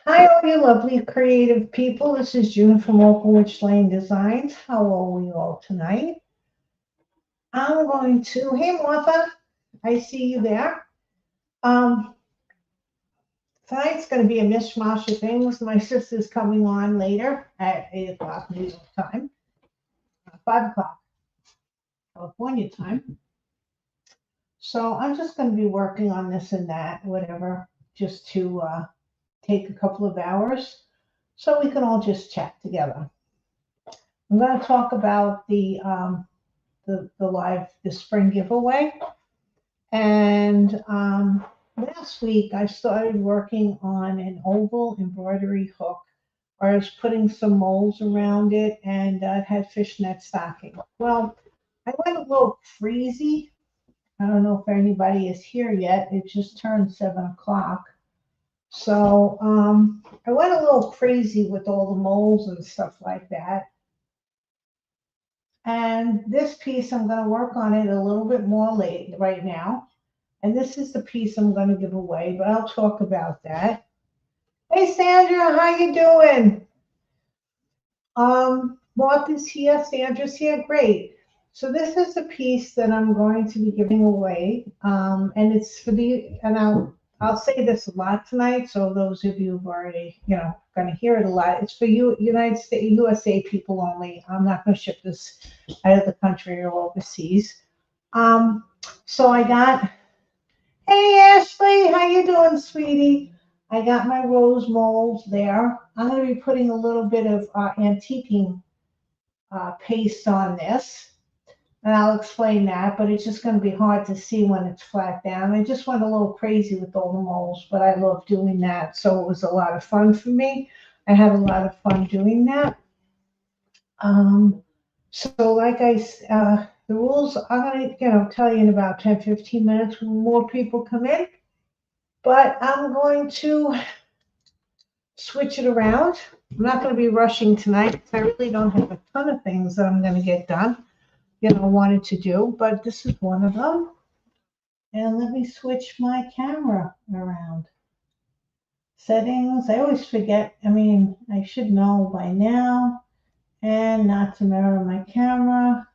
Hi, all you lovely creative people. This is June from Local Witch Lane Designs. How are we all tonight? Hey Martha, I see you there. Um, Tonight's going to be a mishmash of things. My sister's coming on later at 8 o'clock New York time, 5 o'clock California time. So I'm just going to be working on this and that, whatever, just to take a couple of hours so we can all just chat together. I'm going to talk about the spring giveaway. And last week I started working on an oval embroidery hook where I was putting some molds around it and it had fishnet stocking. Well, I went a little crazy. I don't know if anybody is here yet. It just turned 7 o'clock. So I went a little crazy with all the molds and stuff like that. And this piece, I'm going to work on it a little bit more late right now. And this is the piece I'm going to give away, but I'll talk about that. Hey, Sandra, how you doing? Martha's here, Sandra's here, great. So this is the piece that I'm going to be giving away, and it's for and I'll say this a lot tonight. So those of you who've already, going to hear it a lot. It's for you, United States, USA people only. I'm not going to ship this out of the country or overseas. So I got. Hey Ashley, how you doing, sweetie? I got my rose molds there. I'm going to be putting a little bit of antiquing paste on this, and I'll explain that, but it's just going to be hard to see when it's flat down. I just went a little crazy with all the molds, but I love doing that, so it was a lot of fun for me. I had a lot of fun doing that. So like the rules, I'm going to, tell you in about 10, 15 minutes when more people come in. But I'm going to switch it around. I'm not going to be rushing tonight because I really don't have a ton of things that I'm going to get done, wanted to do, but this is one of them. And let me switch my camera around. Settings, I always forget. I should know by now. And not to mirror my camera.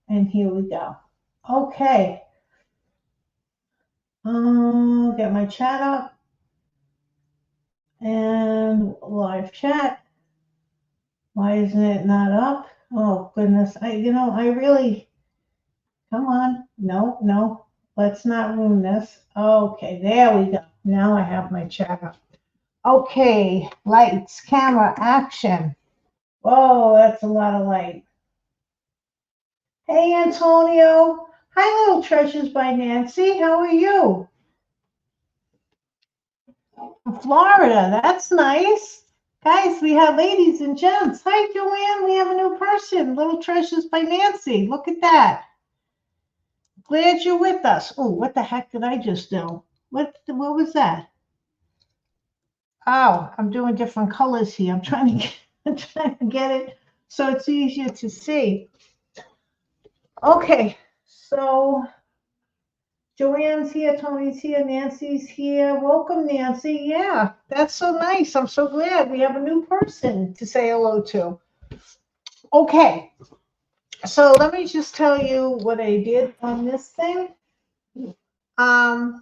And here we go. Okay. Get my chat up. And live chat. Why isn't it not up? Oh goodness, I really, come on. No, let's not ruin this. Okay, there we go. Now I have my chat up. Okay, lights, camera, action. Whoa, that's a lot of light. Hey Antonio. Hi Little Treasures by Nancy. How are you? Florida, that's nice. Guys, we have ladies and gents. Hi, Joanne. We have a new person. Little Treasures by Nancy. Look at that. Glad you're with us. Oh, what the heck did I just do? What was that? Oh, I'm doing different colors here. I'm trying to get it so it's easier to see. Okay, so Joanne's here, Tony's here, Nancy's here. Welcome, Nancy. Yeah, that's so nice. I'm so glad we have a new person to say hello to. Okay, so let me just tell you what I did on this thing. I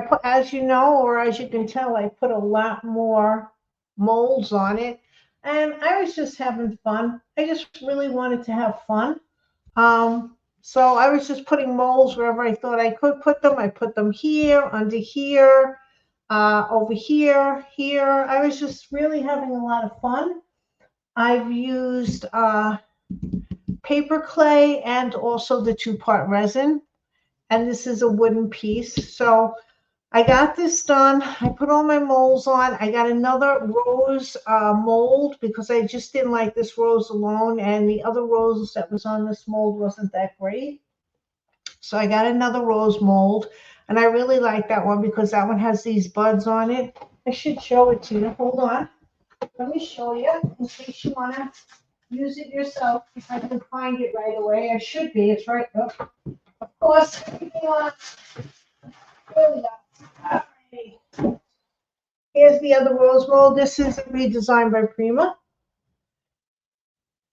put, as you know, or as you can tell, I put a lot more molds on it, and I was just having fun. I just really wanted to have fun. So I was just putting molds wherever I thought I could put them. I put them here, under here, over here, here. I was just really having a lot of fun. I've used paper clay and also the two-part resin, and this is a wooden piece. So I got this done. I put all my molds on. I got another rose mold because I just didn't like this rose alone, and the other rose that was on this mold wasn't that great. So I got another rose mold, and I really like that one because that one has these buds on it. I should show it to you. Hold on. Let me show you in case you want to use it yourself. If I can find it right away, I should be. It's right up. Of course, here we go. Here's here's the other rose mold. This is redesigned by Prima.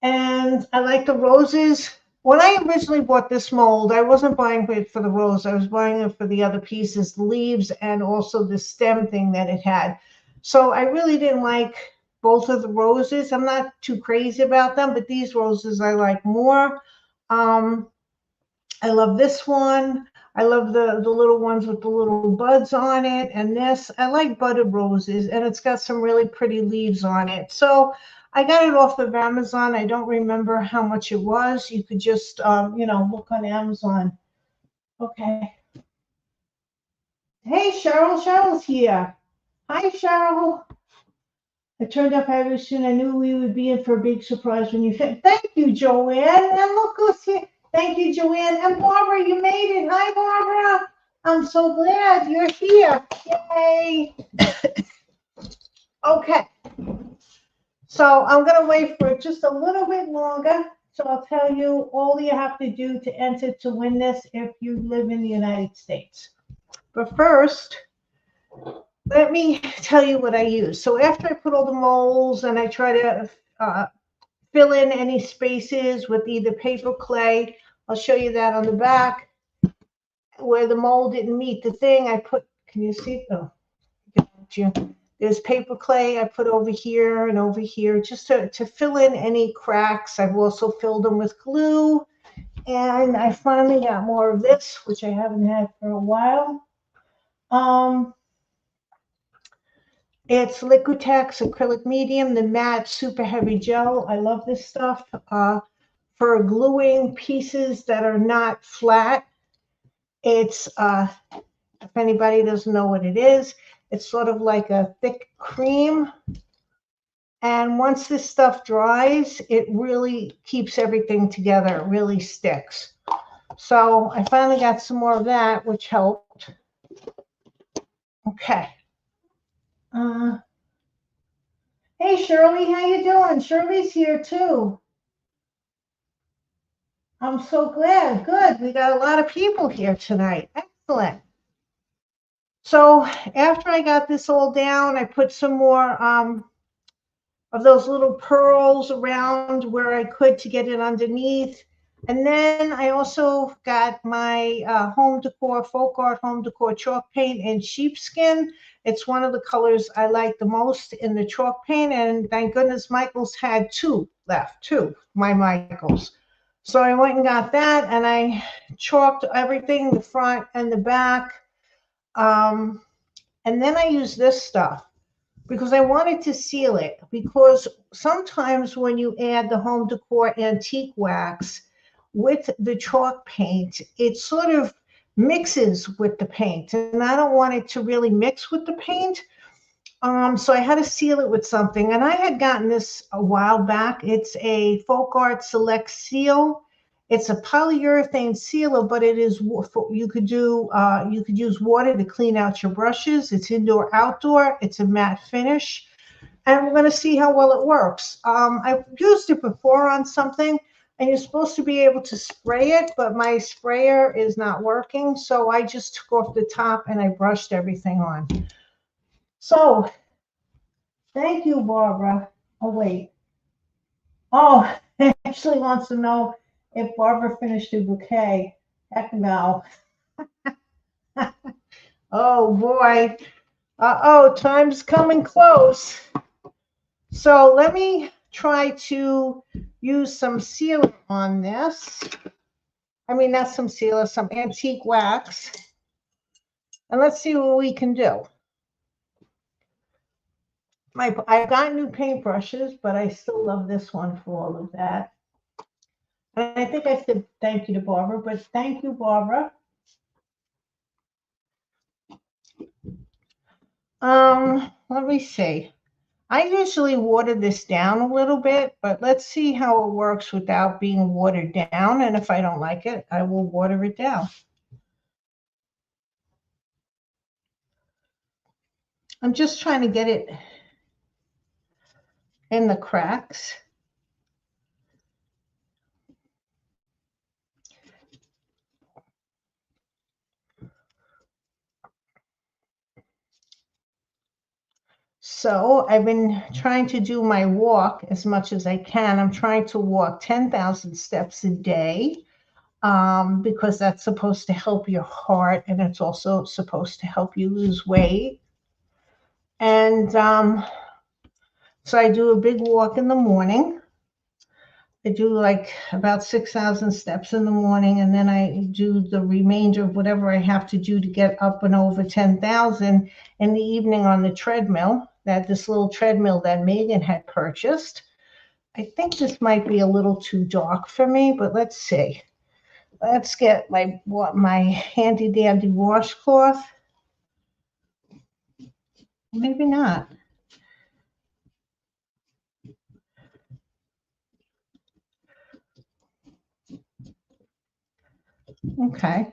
And I like the roses. When I originally bought this mold, I wasn't buying it for the rose. I was buying it for the other pieces, the leaves, and also the stem thing that it had. So I really didn't like both of the roses. I'm not too crazy about them, but these roses I like more. I love this one. I love the little ones with the little buds on it. And this, I like budded roses, and it's got some really pretty leaves on it. So I got it off of Amazon. I don't remember how much it was. You could just, look on Amazon. Okay. Hey, Cheryl. Cheryl's here. Hi, Cheryl. It turned up very soon. I knew we would be in for a big surprise when you said, thank you, Joanne. And look who's here. Thank you, Joanne. And Barbara, you made it. Hi, Barbara. I'm so glad you're here. Yay. Okay. So I'm going to wait for just a little bit longer. So I'll tell you all you have to do to enter to win this if you live in the United States. But first, let me tell you what I use. So after I put all the molds and I try to fill in any spaces with either paper clay, I'll show you that on the back. Where the mold didn't meet the thing, I put, can you see? Oh, there's paper clay I put over here and over here just to fill in any cracks. I've also filled them with glue. And I finally got more of this, which I haven't had for a while. It's Liquitex acrylic medium, the matte super heavy gel. I love this stuff for gluing pieces that are not flat. It's, if anybody doesn't know what it is, it's sort of like a thick cream. And once this stuff dries, it really keeps everything together. It really sticks. So I finally got some more of that, which helped. Okay. Hey, Shirley, how you doing? Shirley's here too. I'm so glad. Good. We got a lot of people here tonight. Excellent. So after I got this all down, I put some more of those little pearls around where I could to get it underneath. And then I also got my home decor, folk art home decor chalk paint in sheepskin. It's one of the colors I like the most in the chalk paint. And thank goodness Michael's had two left, my Michaels. So I went and got that, and I chalked everything, the front and the back. And then I used this stuff because I wanted to seal it, because sometimes when you add the home decor antique wax with the chalk paint, it sort of mixes with the paint, and I don't want it to really mix with the paint. So I had to seal it with something, and I had gotten this a while back. It's a Folk Art Select Seal. It's a polyurethane sealer, but it is you could use water to clean out your brushes. It's indoor, outdoor. It's a matte finish, and we're going to see how well it works. I've used it before on something, and you're supposed to be able to spray it, but my sprayer is not working, so I just took off the top and I brushed everything on. So, thank you, Barbara. Oh, wait. Oh, Ashley wants to know if Barbara finished her bouquet. Heck no. Oh, boy. Uh-oh, time's coming close. So let me try to use some sealer on this. I mean, not some sealer, some antique wax. And let's see what we can do. I've got new paintbrushes, but I still love this one for all of that. And I think I said thank you to Barbara, but thank you, Barbara. Let me see. I usually water this down a little bit, but let's see how it works without being watered down. And if I don't like it, I will water it down. I'm just trying to get it in the cracks. So I've been trying to do my walk as much as I can. I'm trying to walk 10,000 steps a day, because that's supposed to help your heart, and it's also supposed to help you lose weight. And so I do a big walk in the morning. I do like about 6,000 steps in the morning, and then I do the remainder of whatever I have to do to get up and over 10,000 in the evening on the treadmill, this little treadmill that Megan had purchased. I think this might be a little too dark for me, but let's see. Let's get my handy dandy washcloth. Maybe not. Okay.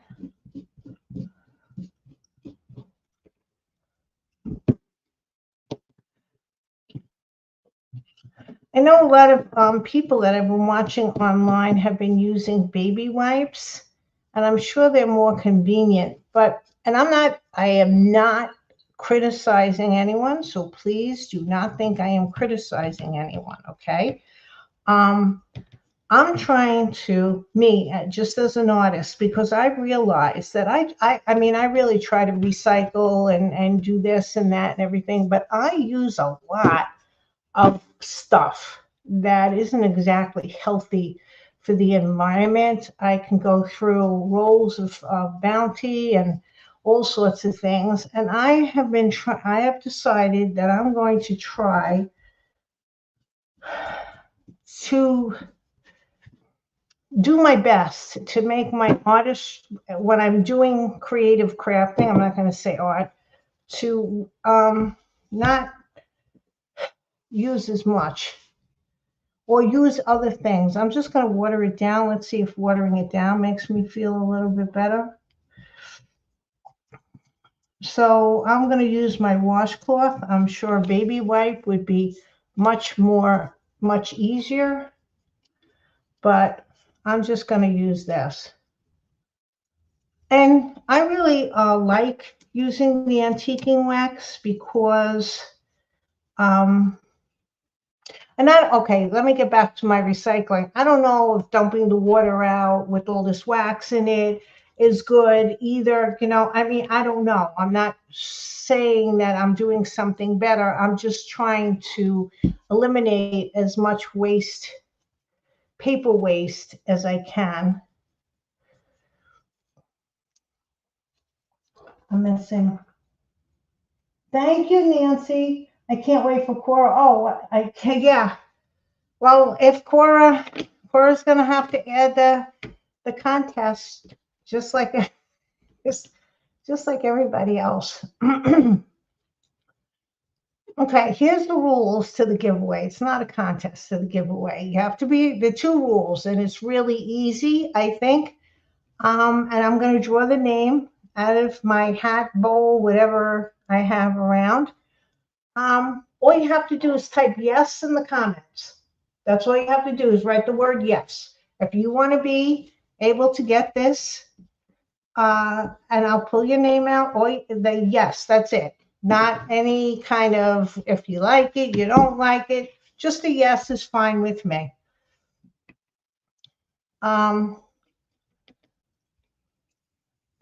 I know a lot of people that I've been watching online have been using baby wipes, and I'm sure they're more convenient. And I am not criticizing anyone, so please do not think I am criticizing anyone, okay? I'm trying to, just as an artist, because I've realized that I mean, I really try to recycle and do this and that and everything, but I use a lot of stuff that isn't exactly healthy for the environment. I can go through rolls of Bounty and all sorts of things. And I have decided that I'm going to try to do my best to make my artist, when I'm doing creative crafting, I'm not going to say art, to not use as much or use other things. I'm just going to water it down. Let's see if watering it down makes me feel a little bit better. So I'm going to use my washcloth. I'm sure a baby wipe would be much easier, but I'm just going to use this. And I really like using the antiquing wax because, okay, let me get back to my recycling. I don't know if dumping the water out with all this wax in it is good either. I mean, I don't know. I'm not saying that I'm doing something better. I'm just trying to eliminate as much paper waste as I can. I'm missing. Thank you, Nancy. I can't wait for Cora. Oh, yeah. Well, if Cora's gonna have to add the contest, just like just like everybody else. Okay, here's the rules to the giveaway. It's not a contest to the giveaway. You have to be the two rules, and it's really easy, I think. And I'm going to draw the name out of my hat, bowl, whatever I have around. All you have to do is type yes in the comments. That's all you have to do is write the word yes. If you want to be able to get this, and I'll pull your name out, or the yes, that's it. Not any kind of, if you like it, you don't like it, just a yes is fine with me. And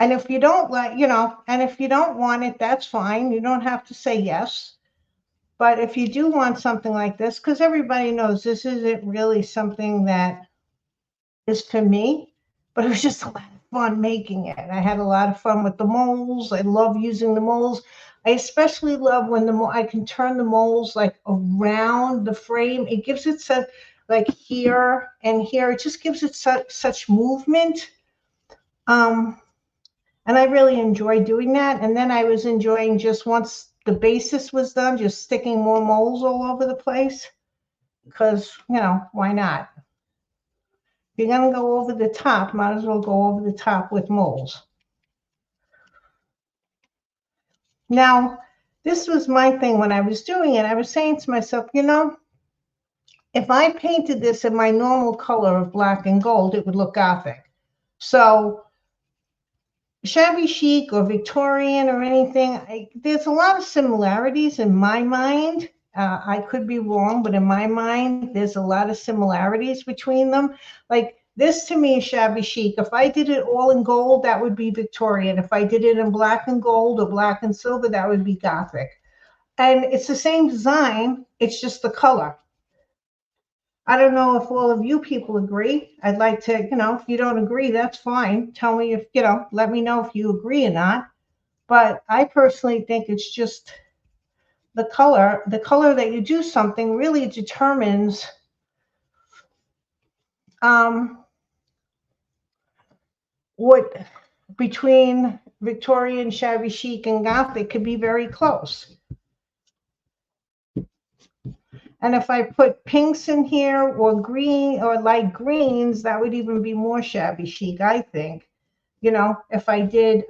if you don't like, and if you don't want it, that's fine. You don't have to say yes. But if you do want something like this, because everybody knows this isn't really something that is for me, but it was just a lot of fun making it. I had a lot of fun with the moles. I love using the moles. I especially love when I can turn the moles like around the frame. It gives it such, like here and here. It just gives it such movement. And I really enjoy doing that. And then I was enjoying, just once the basis was done, just sticking more moles all over the place. Because, why not? If you're going to go over the top, might as well go over the top with moles. Now, this was my thing when I was doing it. I was saying to myself, if I painted this in my normal color of black and gold, it would look Gothic. So shabby chic or Victorian or anything, there's a lot of similarities in my mind. I could be wrong, but in my mind, there's a lot of similarities between them. Like this to me is shabby chic. If I did it all in gold, that would be Victorian. If I did it in black and gold or black and silver, that would be Gothic. And it's the same design, it's just the color. I don't know if all of you people agree. I'd like to, if you don't agree, that's fine. Tell me if, let me know if you agree or not. But I personally think it's just the color. The color that you do something really determines what between Victorian, shabby chic, and Gothic could be very close. And if I put pinks in here or green or light greens, that would even be more shabby chic, I think. If I did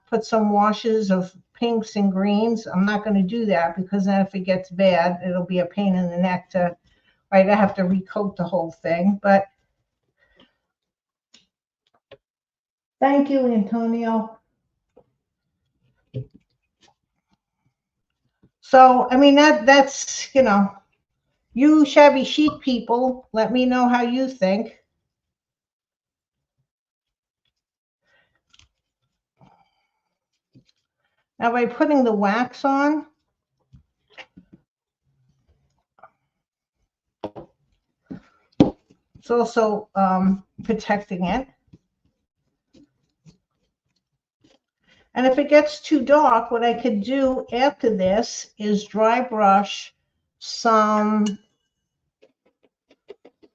put some washes of pinks and greens, I'm not going to do that because then if it gets bad, it'll be a pain in the neck to, right? I have to recoat the whole thing. But thank you, Antonio. So, I mean, that's, you shabby chic people, let me know how you think. Now, by putting the wax on, it's also protecting it. And if it gets too dark, what I could do after this is dry brush some,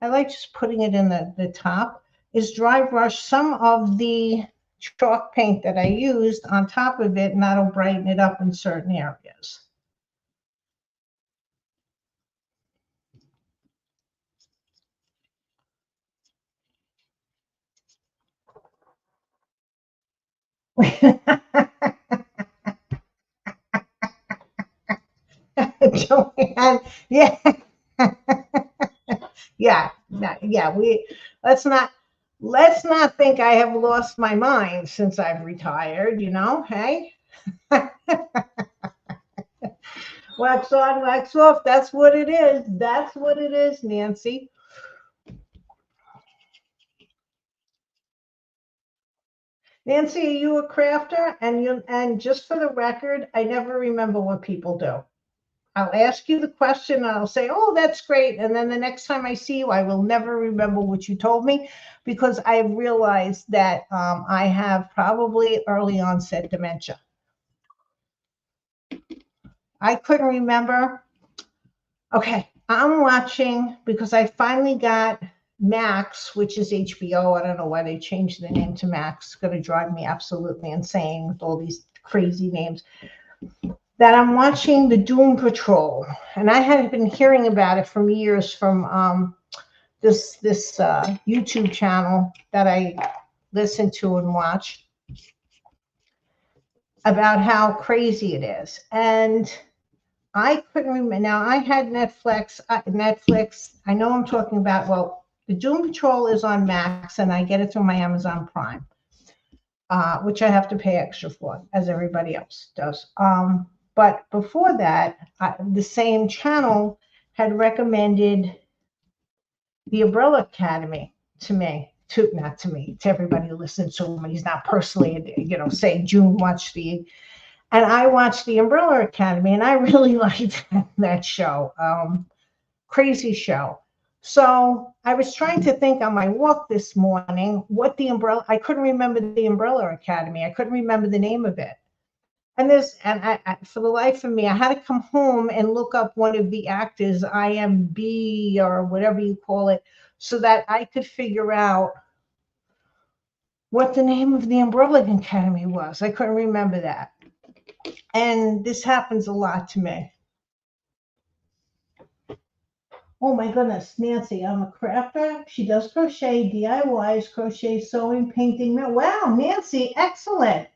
I like just putting it in the top, is dry brush some of the chalk paint that I used on top of it, and that'll brighten it up in certain areas. Joanne, yeah. Yeah, let's not think I have lost my mind since I've retired, hey? Wax on, wax off, that's what it is. That's what it is, Nancy. Nancy, are you a crafter? And just for the record, I never remember what people do. I'll ask you the question and I'll say, oh, that's great. And then the next time I see you, I will never remember what you told me because I realized that I have probably early onset dementia. I couldn't remember. Okay, I'm watching because I finally got Max, which is HBO. I don't know why they changed the name to Max. It's going to drive me absolutely insane with all these crazy names. That I'm watching the Doom Patrol, and I had been hearing about it for years from this YouTube channel that I listen to and watch about how crazy it is. And I couldn't remember. Now I had Netflix. I know I'm talking about. Well, the Doom Patrol is on Max, and I get it through my Amazon Prime, which I have to pay extra for, as everybody else does. But before that, the same channel had recommended the Umbrella Academy to me. Not to me, to everybody who listens to him. He's not personally, saying June watch the. And I watched the Umbrella Academy, and I really liked that show. Crazy show. So I was trying to think on my walk this morning I couldn't remember the Umbrella Academy. I couldn't remember the name of it. And for the life of me, I had to come home and look up one of the actors, IMB or whatever you call it, so that I could figure out what the name of the Umbrella Academy was. I couldn't remember that. And this happens a lot to me. Oh my goodness, Nancy, I'm a crafter. She does crochet, DIYs, crochet, sewing, painting. Wow, Nancy, excellent.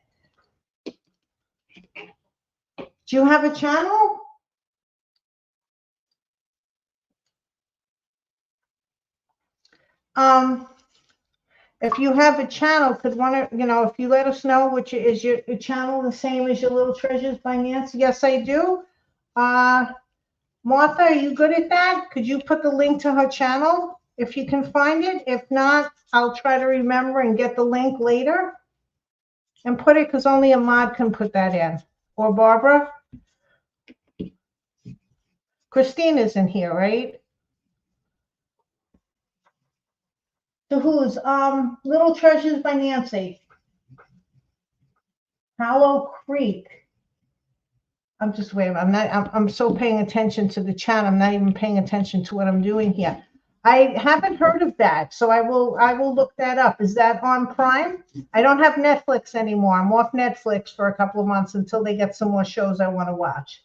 Do you have a channel? if you have a channel, could one of, if you let us know which is your channel the same as your Little Treasures by Nancy? Yes, I do. Martha, are you good at that? Could you put the link to her channel if you can find it? If not, I'll try to remember and get the link later and put it, because only a mod can put that in. Or Barbara? Christine isn't here, right? So who's Little Treasures by Nancy? Hollow Creek. I'm just waiting. I'm so paying attention to the chat. I'm not even paying attention to what I'm doing here. I haven't heard of that, so I will look that up. Is that on Prime? I don't have Netflix anymore. I'm off Netflix for a couple of months until they get some more shows I want to watch.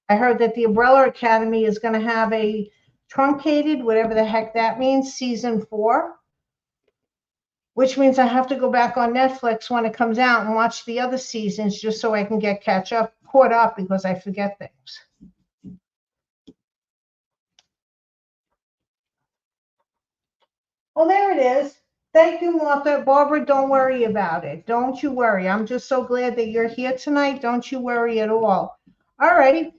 I heard that the Umbrella Academy is going to have a truncated, whatever the heck that means, season 4, which means I have to go back on Netflix when it comes out and watch the other seasons just so I can get caught up because I forget things. Oh, there it is. Thank you, Martha. Barbara, don't worry about it. Don't you worry. I'm just so glad that you're here tonight. Don't you worry at all. All right.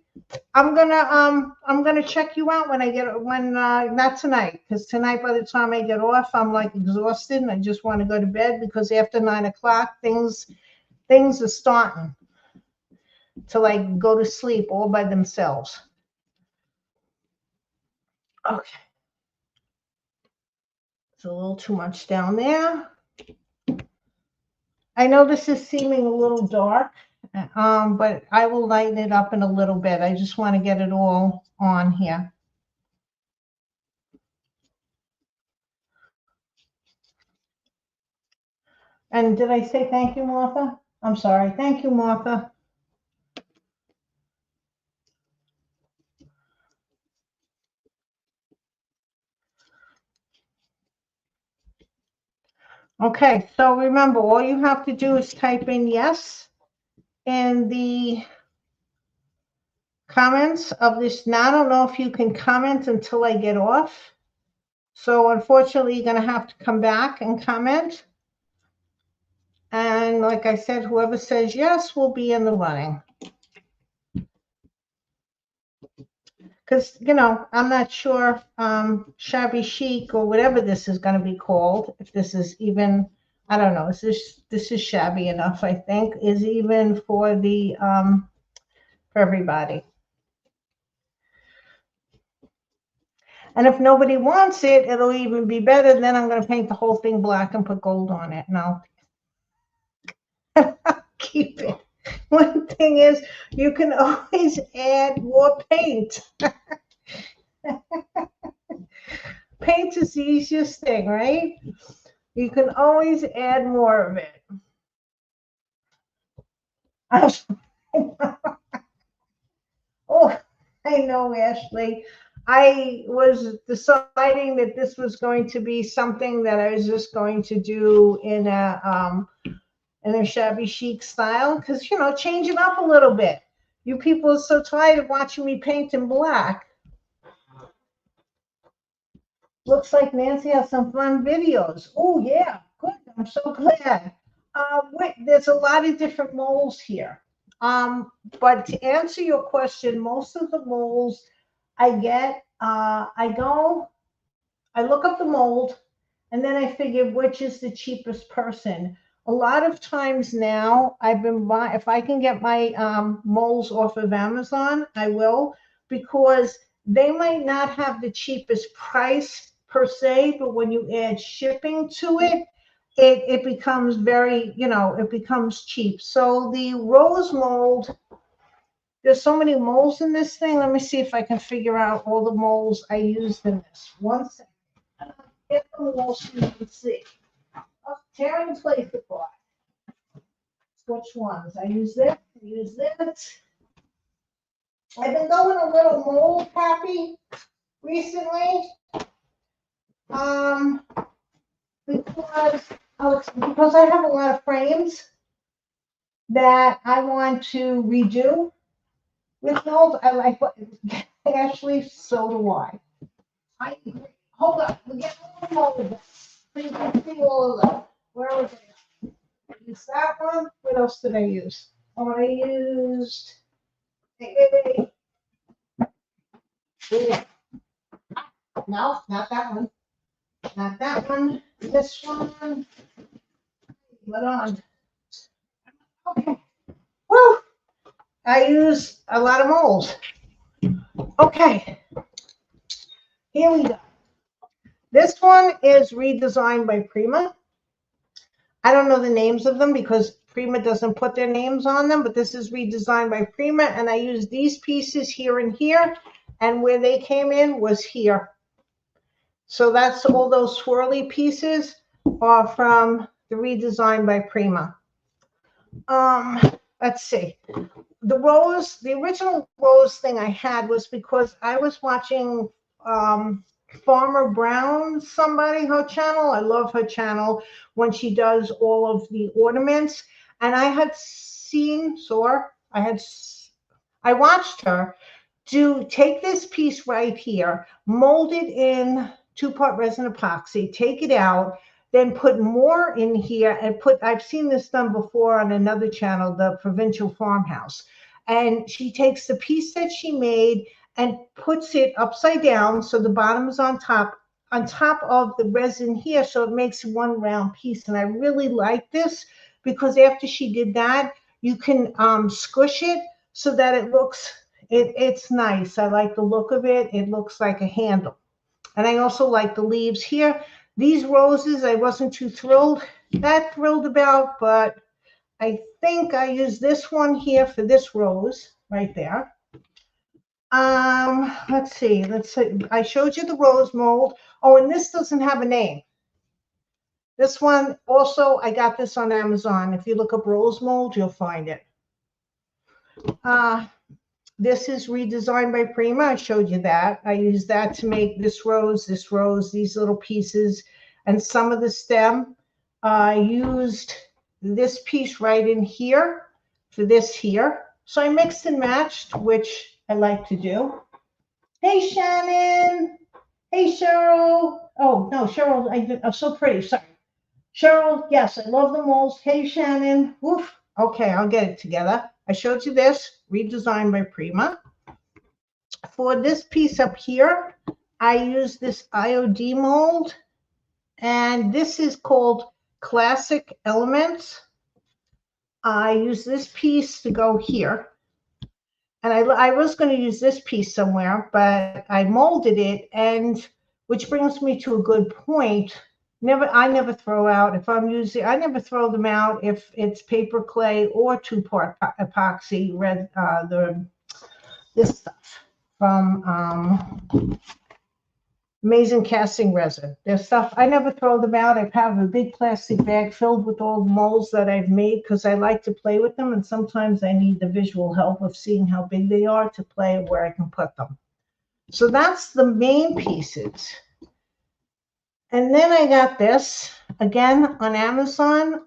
I'm gonna check you out when not tonight, because tonight by the time I get off, I'm like exhausted and I just want to go to bed, because after 9 o'clock things are starting to like go to sleep all by themselves. Okay. It's a little too much down there. I know this is seeming a little dark, but I will lighten it up in a little bit. I just want to get it all on here. And did I say thank you, Martha? I'm sorry. Thank you, Martha. Okay, so remember, all you have to do is type in yes in the comments of this. Now, I don't know if you can comment until I get off. So unfortunately, you're going to have to come back and comment. And like I said, whoever says yes will be in the running. Because, I'm not sure Shabby Chic or whatever this is going to be called, if this is even, I don't know, this is shabby enough, I think, is even for the for everybody. And if nobody wants it, it'll even be better. Then I'm going to paint the whole thing black and put gold on it, and I'll keep it. One thing is, you can always add more paint. Paint is the easiest thing, right? You can always add more of it. Oh, I know, Ashley. I was deciding that this was going to be something that I was just going to do in a shabby chic style, because, change it up a little bit. You people are so tired of watching me paint in black. Looks like Nancy has some fun videos. Oh, yeah, good. I'm so glad. There's a lot of different molds here. But to answer your question, most of the molds I get, I look up the mold, and then I figure which is the cheapest person. A lot of times now, I've been buying, if I can get my molds off of Amazon, I will, because they might not have the cheapest price per se, but when you add shipping to it, it becomes very, it becomes cheap. So the rose mold, there's so many molds in this thing. Let me see if I can figure out all the molds I used in this. One second. Get the molds so you can see. Oh, tearing place apart. Which ones? I use this. I use this. I've been going a little mold happy recently. Because I have a lot of frames that I want to redo with mold. I like what actually, so do I. Hold on, we get a little mold. So you can see all of them. Where was I? I used that one. What else did I use? Oh, I used. Yeah. No, not that one. Not that one. This one. Hold on. Okay. Woo! I use a lot of molds. Okay. Here we go. This one is redesigned by Prima. I don't know the names of them because Prima doesn't put their names on them, but this is redesigned by Prima, and I used these pieces here and here, and where they came in was here. So that's all those swirly pieces are from the redesign by Prima. Let's see. The original rose thing I had was because I was watching Farmer Brown, her channel. I love her channel when she does all of the ornaments. And I watched her take this piece right here, mold it in 2-part resin epoxy, take it out, then put more in here and I've seen this done before on another channel, the Provincial Farmhouse. And she takes the piece that she made and puts it upside down so the bottom is on top of the resin here, so it makes one round piece. And I really like this because after she did that, you can squish it so that it looks, it's nice. I like the look of it. It looks like a handle. And I also like the leaves here. These roses I wasn't too thrilled about, but I think I used this one here for this rose right there. Let's see. I showed you the rose mold. Oh, and this doesn't have a name. This one also, I got this on Amazon. If you look up rose mold, you'll find it. This is redesigned by Prima. I showed you that. I used that to make this rose, these little pieces, and some of the stem. I used this piece right in here for this here. So I mixed and matched, which I like to do. Hey, Shannon. Hey, Cheryl. Oh, no, Cheryl, I'm so pretty. Sorry. Cheryl, yes, I love the molds. Hey, Shannon. Woof. Okay, I'll get it together. I showed you this, redesigned by Prima. For this piece up here, I use this IOD mold, and this is called Classic Elements. I use this piece to go here. And I was going to use this piece somewhere, but I molded it, and which brings me to a good point. I never throw out, if I'm using, I never throw them out if it's paper clay or 2-part epoxy, this stuff from Amazing Casting Resin. There's stuff, I never throw them out. I have a big plastic bag filled with all the molds that I've made because I like to play with them, and sometimes I need the visual help of seeing how big they are to play where I can put them. So that's the main pieces. And then I got this again on Amazon.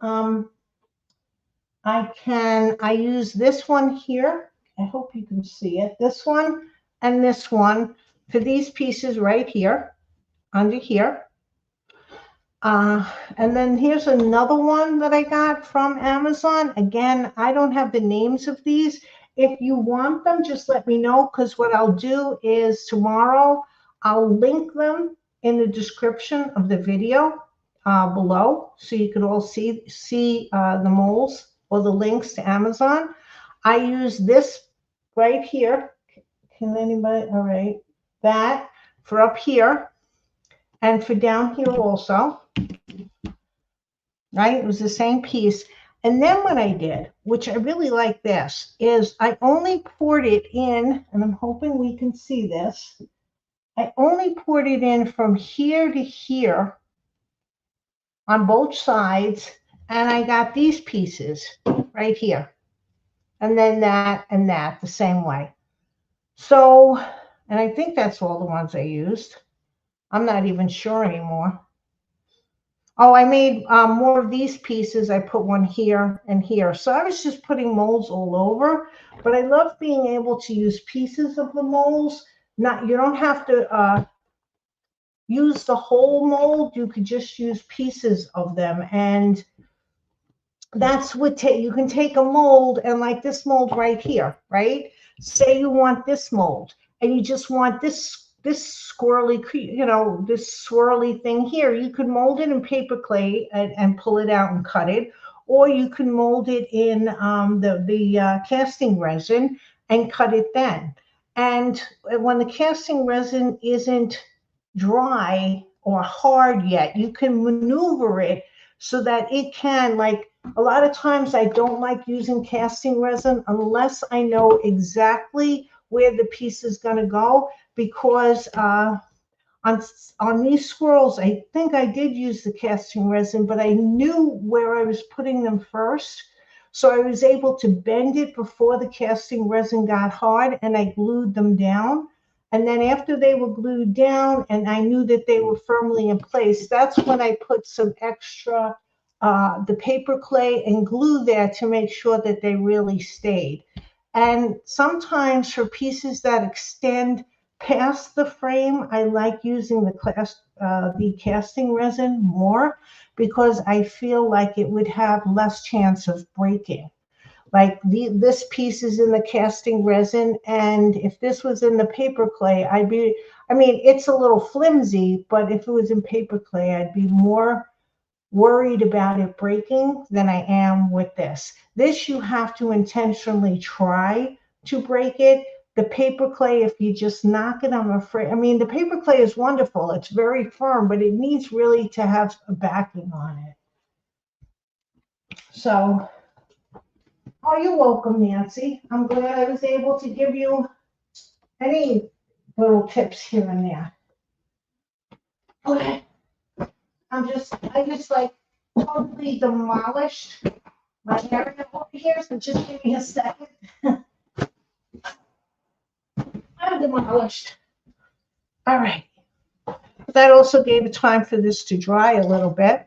I use this one here. I hope you can see it. This one and this one for these pieces right here, under here. And then here's another one that I got from Amazon. Again, I don't have the names of these. If you want them, just let me know, because what I'll do is tomorrow I'll link them in the description of the video below, so you can all see the molds or the links to Amazon. I use this right here. Can anybody? All right, that for up here and for down here also. Right, it was the same piece. And then what I did, which I really like this, is I only poured it in, and I'm hoping we can see this. I only poured it in from here to here on both sides, and I got these pieces right here. And then that and that the same way. So, and I think that's all the ones I used. I'm not even sure anymore. Oh, I made more of these pieces. I put one here and here. So I was just putting molds all over, but I love being able to use pieces of the molds. You don't have to use the whole mold. You could just use pieces of them. And that's what you can take a mold, and like this mold right here, right? Say you want this mold and you just want this squirrely, this swirly thing here. You could mold it in paper clay and pull it out and cut it, or you can mold it in the casting resin and cut it then. And when the casting resin isn't dry or hard yet, you can maneuver it so that it can, like, a lot of times I don't like using casting resin unless I know exactly where the piece is going to go, because on these squirrels, I think I did use the casting resin, but I knew where I was putting them first. So I was able to bend it before the casting resin got hard, and I glued them down. And then after they were glued down and I knew that they were firmly in place, that's when I put some extra the paper clay and glue there to make sure that they really stayed. And sometimes for pieces that extend past the frame, I like using the casting resin more, because I feel like it would have less chance of breaking. Like this piece is in the casting resin, and if this was in the paper clay, I mean, it's a little flimsy, but if it was in paper clay, I'd be more worried about it breaking than I am with this. This, you have to intentionally try to break it. The paper clay, if you just knock it, I'm afraid, I mean, the paper clay is wonderful. It's very firm, but it needs really to have a backing on it. So, oh, you're welcome, Nancy. I'm glad I was able to give you any little tips here and there. Okay. I just like totally demolished my area over here, so just give me a second. I'm demolished. All right. That also gave it time for this to dry a little bit.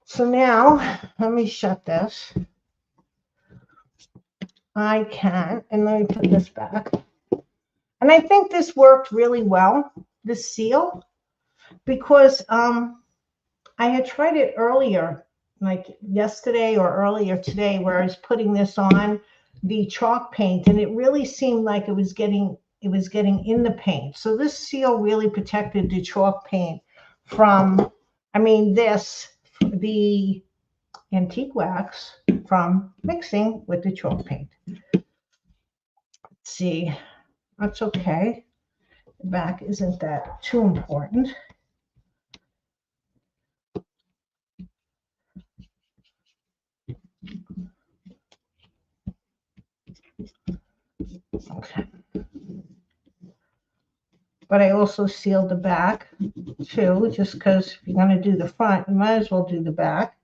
So now, let me shut this. I can, and let me put this back. And I think this worked really well, this seal, because I had tried it earlier, like yesterday or earlier today, where I was putting this on the chalk paint, and it really seemed like it was getting in the paint. So this seal really protected the chalk paint from, I mean, the antique wax from mixing with the chalk paint. Let's see, that's okay. The back isn't that too important. Okay. But I also sealed the back too, just because if you're going to do the front, you might as well do the back.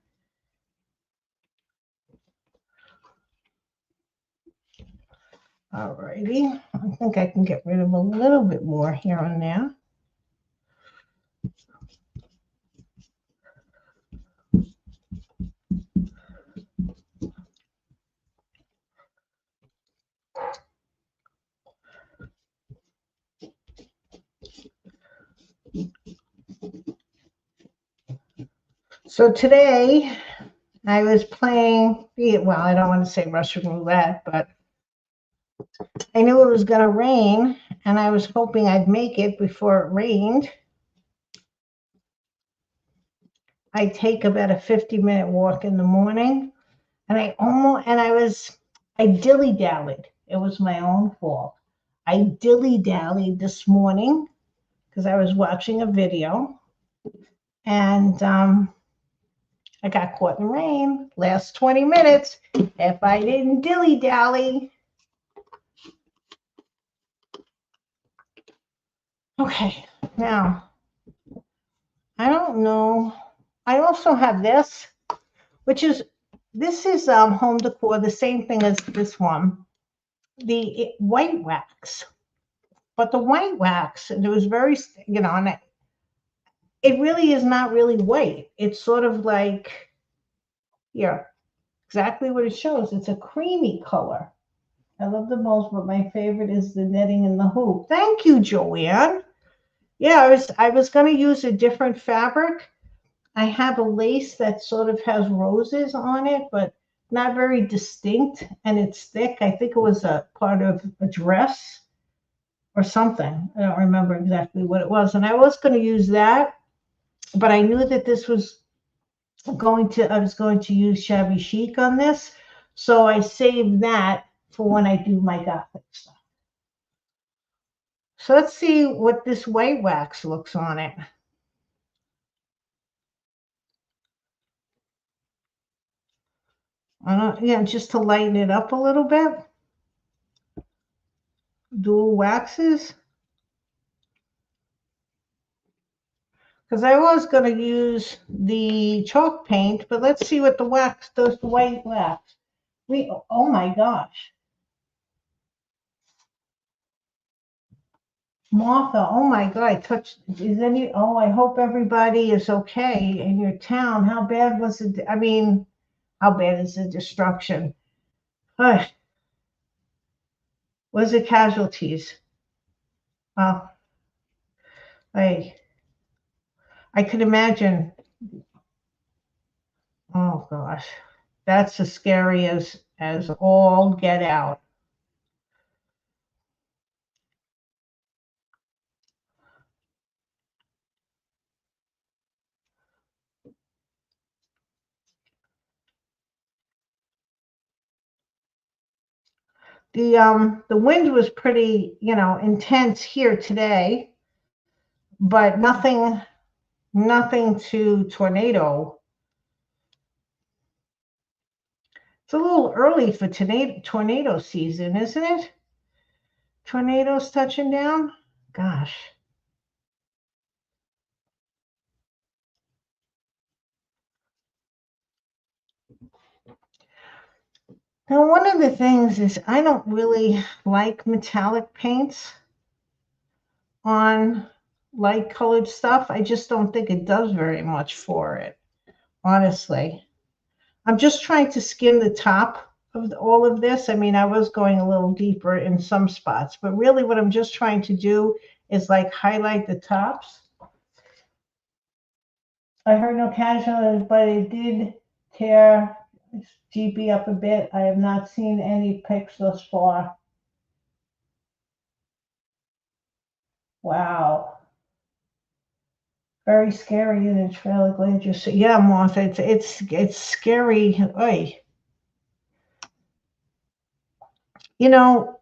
Alrighty, I think I can get rid of a little bit more here and there. So today I was playing, well, I don't want to say Russian roulette, but I knew it was going to rain, and I was hoping I'd make it before it rained. I take about a 50-minute walk in the morning, and I dilly-dallied. It was my own fault. I dilly-dallied this morning because I was watching a video, and I got caught in the rain last 20 minutes. If I didn't dilly-dally. Okay, now, I don't know. I also have this, this is home decor, the same thing as this one, the white wax. But the white wax, it was very, and it really is not really white. It's sort of like, here, exactly what it shows. It's a creamy color. I love the molds, but my favorite is the netting and the hoop. Thank you, Joanne. Yeah, I was going to use a different fabric. I have a lace that sort of has roses on it, but not very distinct, and it's thick. I think it was a part of a dress or something. I don't remember exactly what it was. And I was going to use that, but I knew that I was going to use shabby chic on this. So I saved that for when I do my gothic stuff. So let's see what this white wax looks on it. I don't, yeah, just to lighten it up a little bit. Dual waxes. Because I was going to use the chalk paint, but let's see what the wax does, the white wax. Oh my gosh. Martha, oh my God, I hope everybody is okay in your town. How bad was it? I mean, how bad is the destruction? Ugh, was it casualties? Oh, I, I could imagine. Oh gosh, that's as scary as all get out. The wind was pretty, intense here today, but nothing to tornado. It's a little early for tornado season, isn't it? Tornadoes touching down? Gosh. Now, one of the things is I don't really like metallic paints on light colored stuff. I just don't think it does very much for it, honestly. I'm just trying to skim the top of all of this. I mean, I was going a little deeper in some spots, but really what I'm just trying to do is like highlight the tops. I heard no casualties, but it did tear GP up a bit. I have not seen any pics thus far. Wow. Very scary in a trailer glade. Just yeah, Martha, it's scary. Oy. You know,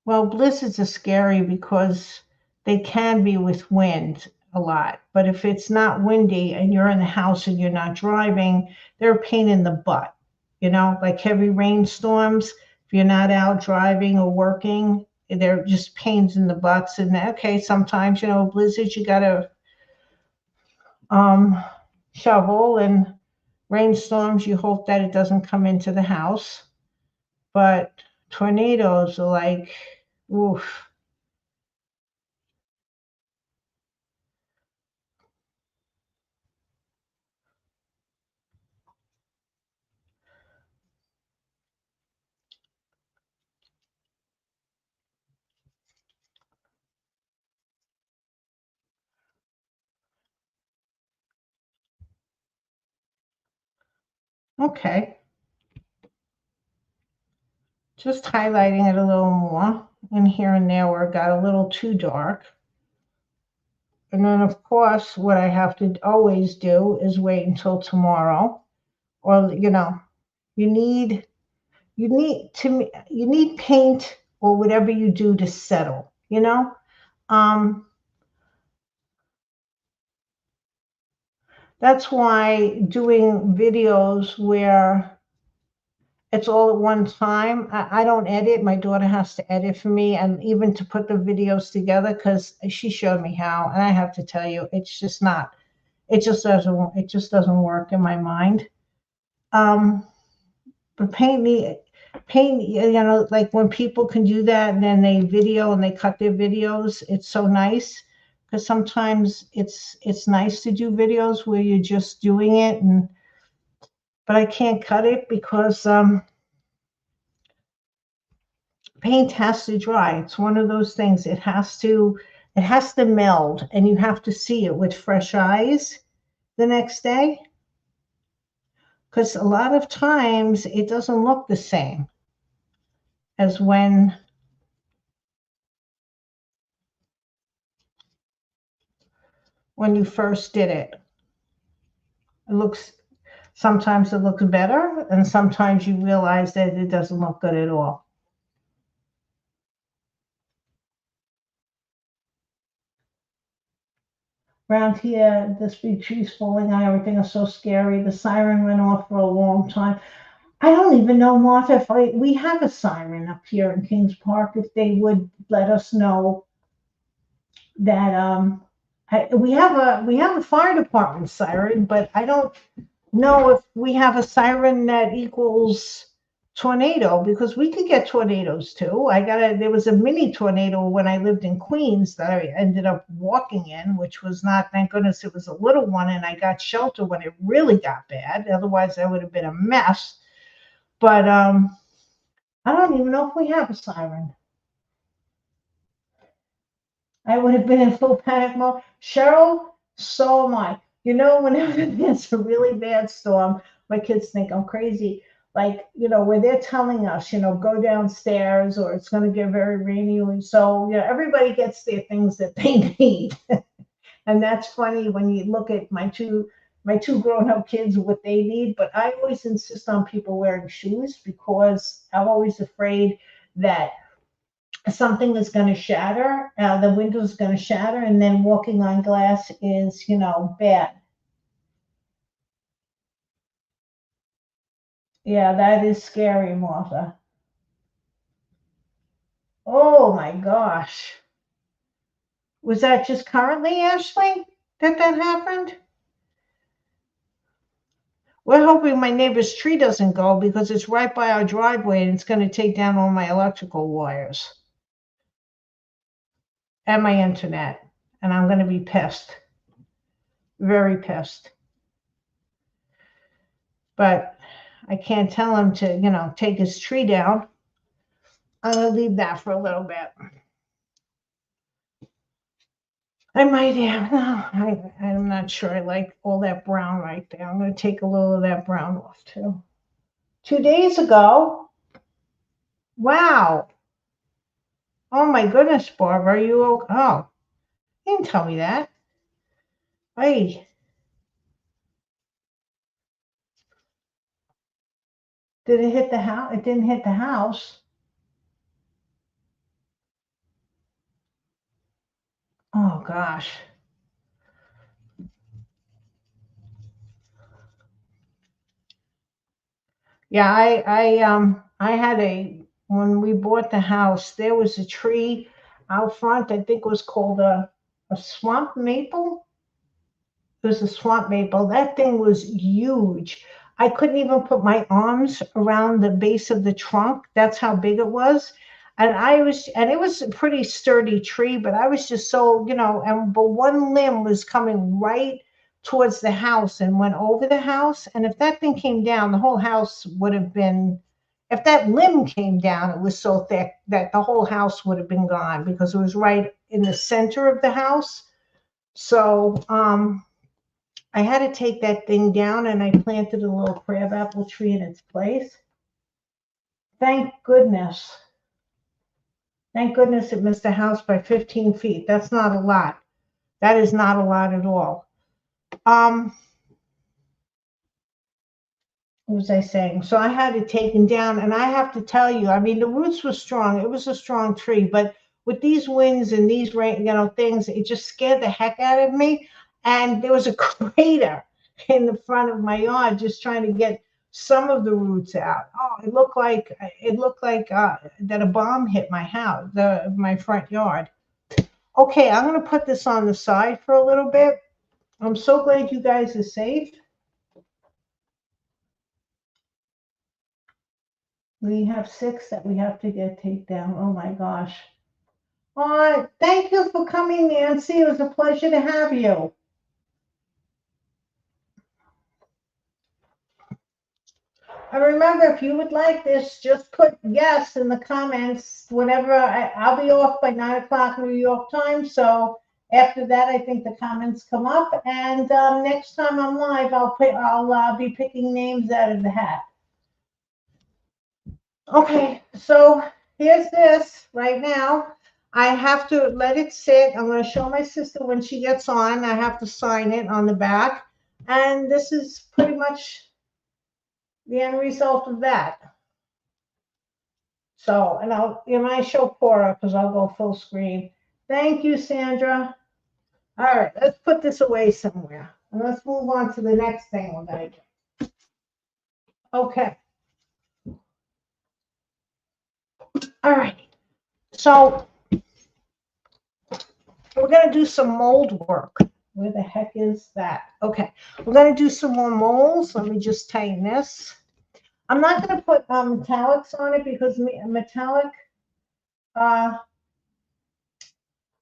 well, blizzards are scary because they can be with wind a lot. But if it's not windy and you're in the house and you're not driving, they're a pain in the butt. Like heavy rainstorms, if you're not out driving or working, they're just pains in the butts. And okay, sometimes, blizzards, you gotta um shovel, and rainstorms, you hope that it doesn't come into the house. But tornadoes are like, oof. Okay, just highlighting it a little more, and here and there where it got a little too dark. And then, of course, what I have to always do is wait until tomorrow. Or, you need you need paint or whatever you do to settle. Um, that's why doing videos where it's all at one time. I don't edit. My daughter has to edit for me, and even to put the videos together, because she showed me how, and I have to tell you, it's just not. It just doesn't work in my mind. Um, but paint, like when people can do that and then they video and they cut their videos, it's so nice, because sometimes it's nice to do videos where you're just doing it, but I can't cut it because paint has to dry. It's one of those things. It has to meld, and you have to see it with fresh eyes the next day. Because a lot of times it doesn't look the same as when you first did it. Sometimes it looks better, and sometimes you realize that it doesn't look good at all. Around here, this big tree's falling on everything is so scary. The siren went off for a long time. I don't even know, Martha, if we have a siren up here in Kings Park, if they would let us know that we have a fire department siren, but I don't know if we have a siren that equals tornado, because we could get tornadoes too. There was a mini tornado when I lived in Queens that I ended up walking in, which was not, thank goodness it was a little one, and I got shelter when it really got bad. Otherwise I would have been a mess. But I don't even know if we have a siren. I would have been in full panic mode. Cheryl, so am I. Whenever there's a really bad storm, my kids think I'm crazy. Like, where they're telling us, go downstairs or it's going to get very rainy. So, everybody gets their things that they need. And that's funny when you look at my two grown-up kids, what they need. But I always insist on people wearing shoes, because I'm always afraid that something is going to shatter, the window's going to shatter, and then walking on glass is, bad. Yeah, that is scary, Martha. Oh my gosh. Was that just currently, Ashley, that happened? We're hoping my neighbor's tree doesn't go, because it's right by our driveway and it's going to take down all my electrical wires and my internet. And I'm going to be pissed. Very pissed. But I can't tell him to, take his tree down. I'm going to leave that for a little bit. I might have. No, I'm not sure I like all that brown right there. I'm going to take a little of that brown off too. 2 days ago. Wow. Oh my goodness, Barbara, are you okay? Oh, you didn't tell me that. Hey. Did it hit the house? It didn't hit the house. Oh gosh. Yeah, I had when we bought the house, there was a tree out front. I think it was called a swamp maple. It was a swamp maple. That thing was huge. I couldn't even put my arms around the base of the trunk. That's how big it was. And it was a pretty sturdy tree, but I was just so, but one limb was coming right towards the house and went over the house. And if that thing came down, the whole house would have been, if that limb came down, it was so thick that the whole house would have been gone, because it was right in the center of the house. So, I had to take that thing down, and I planted a little crabapple tree in its place. Thank goodness. Thank goodness it missed the house by 15 feet. That's not a lot. That is not a lot at all. What was I saying? So I had it taken down, and I have to tell you, I mean, the roots were strong. It was a strong tree, but with these winds and these rain, things, it just scared the heck out of me. And there was a crater in the front of my yard, just trying to get some of the roots out. Oh, it looked like that a bomb hit my house, my front yard. Okay, I'm gonna put this on the side for a little bit. I'm so glad you guys are safe. We have 6 that we have to get taken down. Oh my gosh. Thank you for coming, Nancy. It was a pleasure to have you. And remember, if you would like this, just put yes in the comments whenever I'll be off by 9 o'clock New York time. So after that, I think the comments come up. And next time I'm live, I'll be picking names out of the hat. Okay, so here's this right now. I have to let it sit. I'm going to show my sister when she gets on. I have to sign it on the back. And this is pretty much the end result of that. So, and you might show Cora because I'll go full screen. Thank you, Sandra. All right, let's put this away somewhere. And let's move on to the next thing we're going to do. Okay. All right. So we're going to do some mold work. Where the heck is that? Okay. We're going to do some more molds. Let me just tighten this. I'm not going to put metallics on it because metallic, all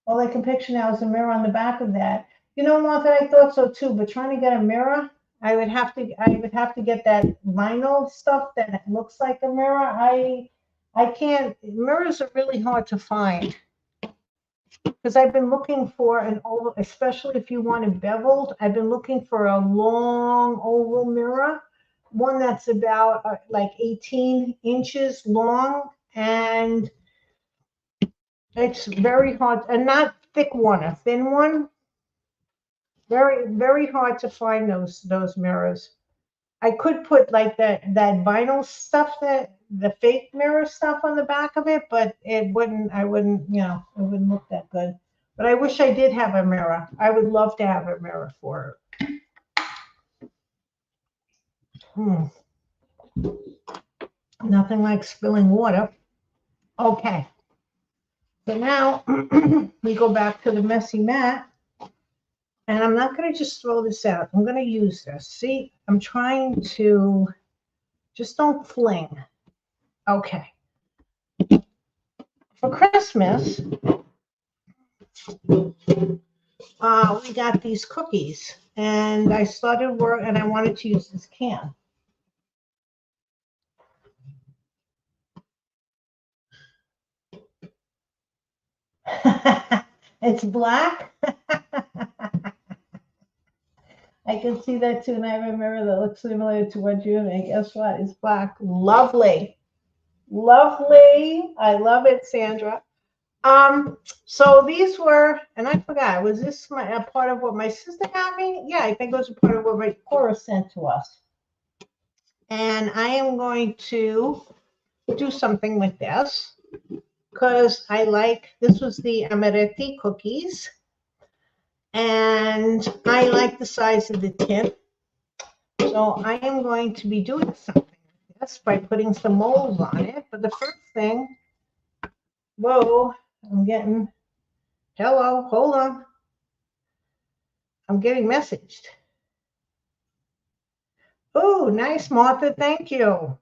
I can picture now is a mirror on the back of that. You know, Martha, I thought so too, but trying to get a mirror, I would have to get that vinyl stuff that looks like a mirror. I can't, mirrors are really hard to find because I've been looking for an oval, especially if you want it beveled. I've been looking for a long oval mirror, one that's about like 18 inches long, and it's very hard, and not thick one, a thin one. Very, very hard to find those mirrors. I could put like that vinyl stuff, that the fake mirror stuff on the back of it, but it wouldn't, it wouldn't look that good. But I wish I did have a mirror. I would love to have a mirror for it. Nothing like spilling water. Okay. So now we go back to the messy mat. And I'm not going to just throw this out. I'm going to use this. See, I'm trying to, just don't fling. Okay. For Christmas, we got these cookies. And I started work, and I wanted to use this can. It's black. I can see that too, and I have a mirror that looks similar to what you make. Guess what? It's black. Lovely. Lovely. I love it, Sandra. So these were, and I forgot, was this a part of what my sister got me? Yeah, I think it was a part of what my Cora sent to us. And I am going to do something with this because I like, this was the amaretti cookies. And I like the size of the tin. So I am going to be doing something with this by putting some molds on it. But the first thing, whoa, I'm getting, hello, hold on. I'm getting messaged. Oh, nice, Martha, thank you.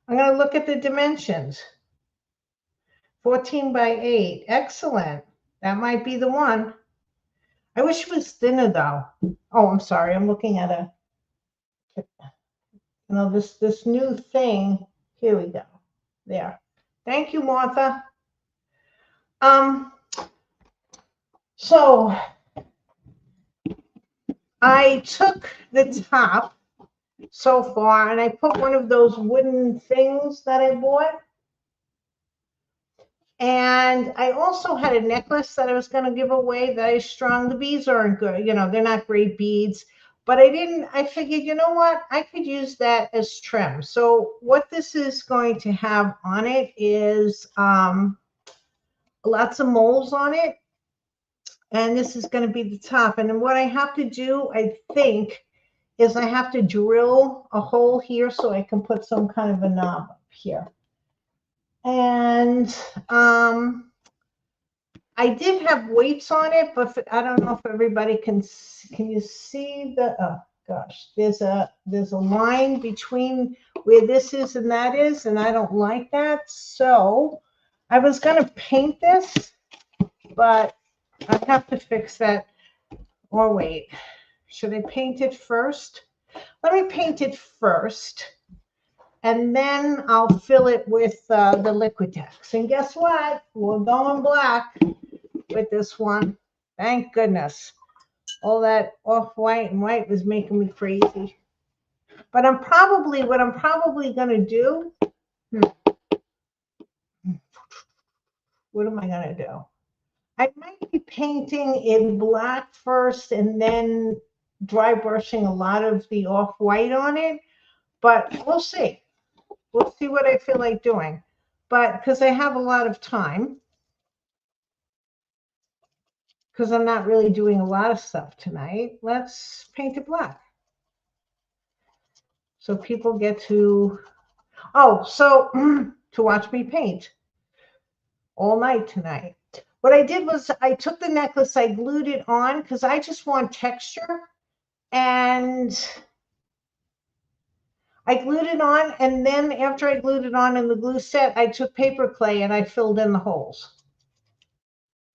I'm going to look at the dimensions. 14 by 8, excellent. That might be the one. I wish it was thinner though. Oh, I'm sorry, I'm looking at a, this new thing. Here we go. There. Thank you, Martha. So I took the top so far and I put one of those wooden things that I bought. And I also had a necklace that I was going to give away that I strung. The beads aren't good, they're not great beads. But I figured, you know what? I could use that as trim. So what this is going to have on it is lots of molds on it. And this is going to be the top. And then what I have to do, I think, is I have to drill a hole here so I can put some kind of a knob up here. And I did have weights on it, but I don't know if everybody can you see the, oh gosh, there's a line between where this is and that is, and I don't like that. So I was going to paint this, but I have to fix that. Or wait, should I paint it first? Let me paint it first. and then I'll fill it with the Liquitex. And guess what? We're going black with this one. Thank goodness. All that off-white and white was making me crazy. But what I'm probably going to do, what am I going to do? I might be painting in black first and then dry brushing a lot of the off-white on it, but we'll see. We'll see what I feel like doing. But because I have a lot of time, because I'm not really doing a lot of stuff tonight, let's paint it black. So people get to, to watch me paint all night tonight. What I did was I took the necklace, I glued it on because I just want texture. And I glued it on. And then after I glued it on in the glue set, I took paper clay and I filled in the holes.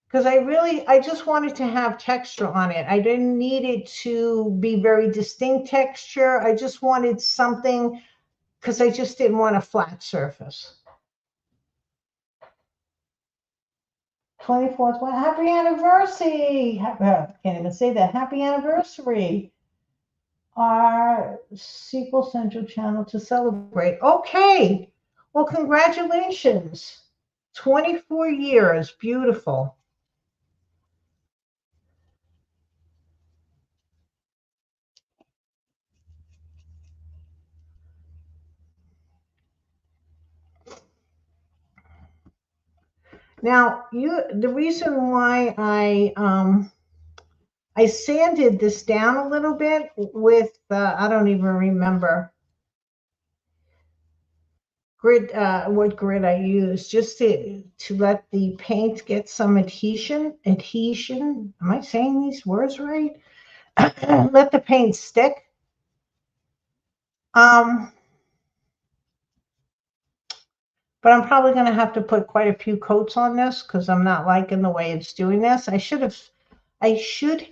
Because I just wanted to have texture on it. I didn't need it to be very distinct texture. I just wanted something because I just didn't want a flat surface. 24th, well, happy anniversary. Can't even say that. Happy anniversary. Our Sequel Central channel to celebrate. Okay. Well, congratulations. 24 years. Beautiful. Now, the reason why I sanded this down a little bit with I don't even remember what grid I used, just to let the paint get some adhesion. Am I saying these words right? Let the paint stick. But I'm probably going to have to put quite a few coats on this because I'm not liking the way it's doing this. I should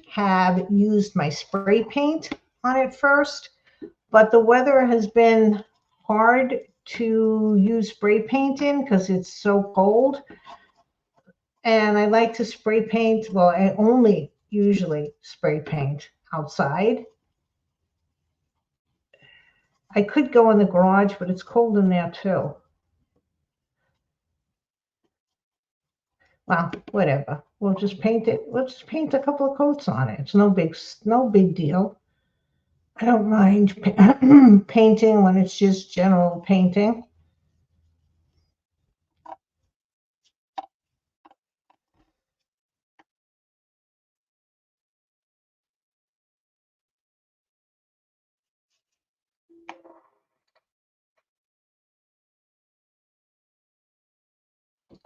have used my spray paint on it first, but the weather has been hard to use spray paint in because it's so cold. And I like to spray paint. Well, I only usually spray paint outside. I could go in the garage, but it's cold in there too. Well, whatever. We'll just paint it. We'll just paint a couple of coats on it. It's no big deal. I don't mind painting when it's just general painting.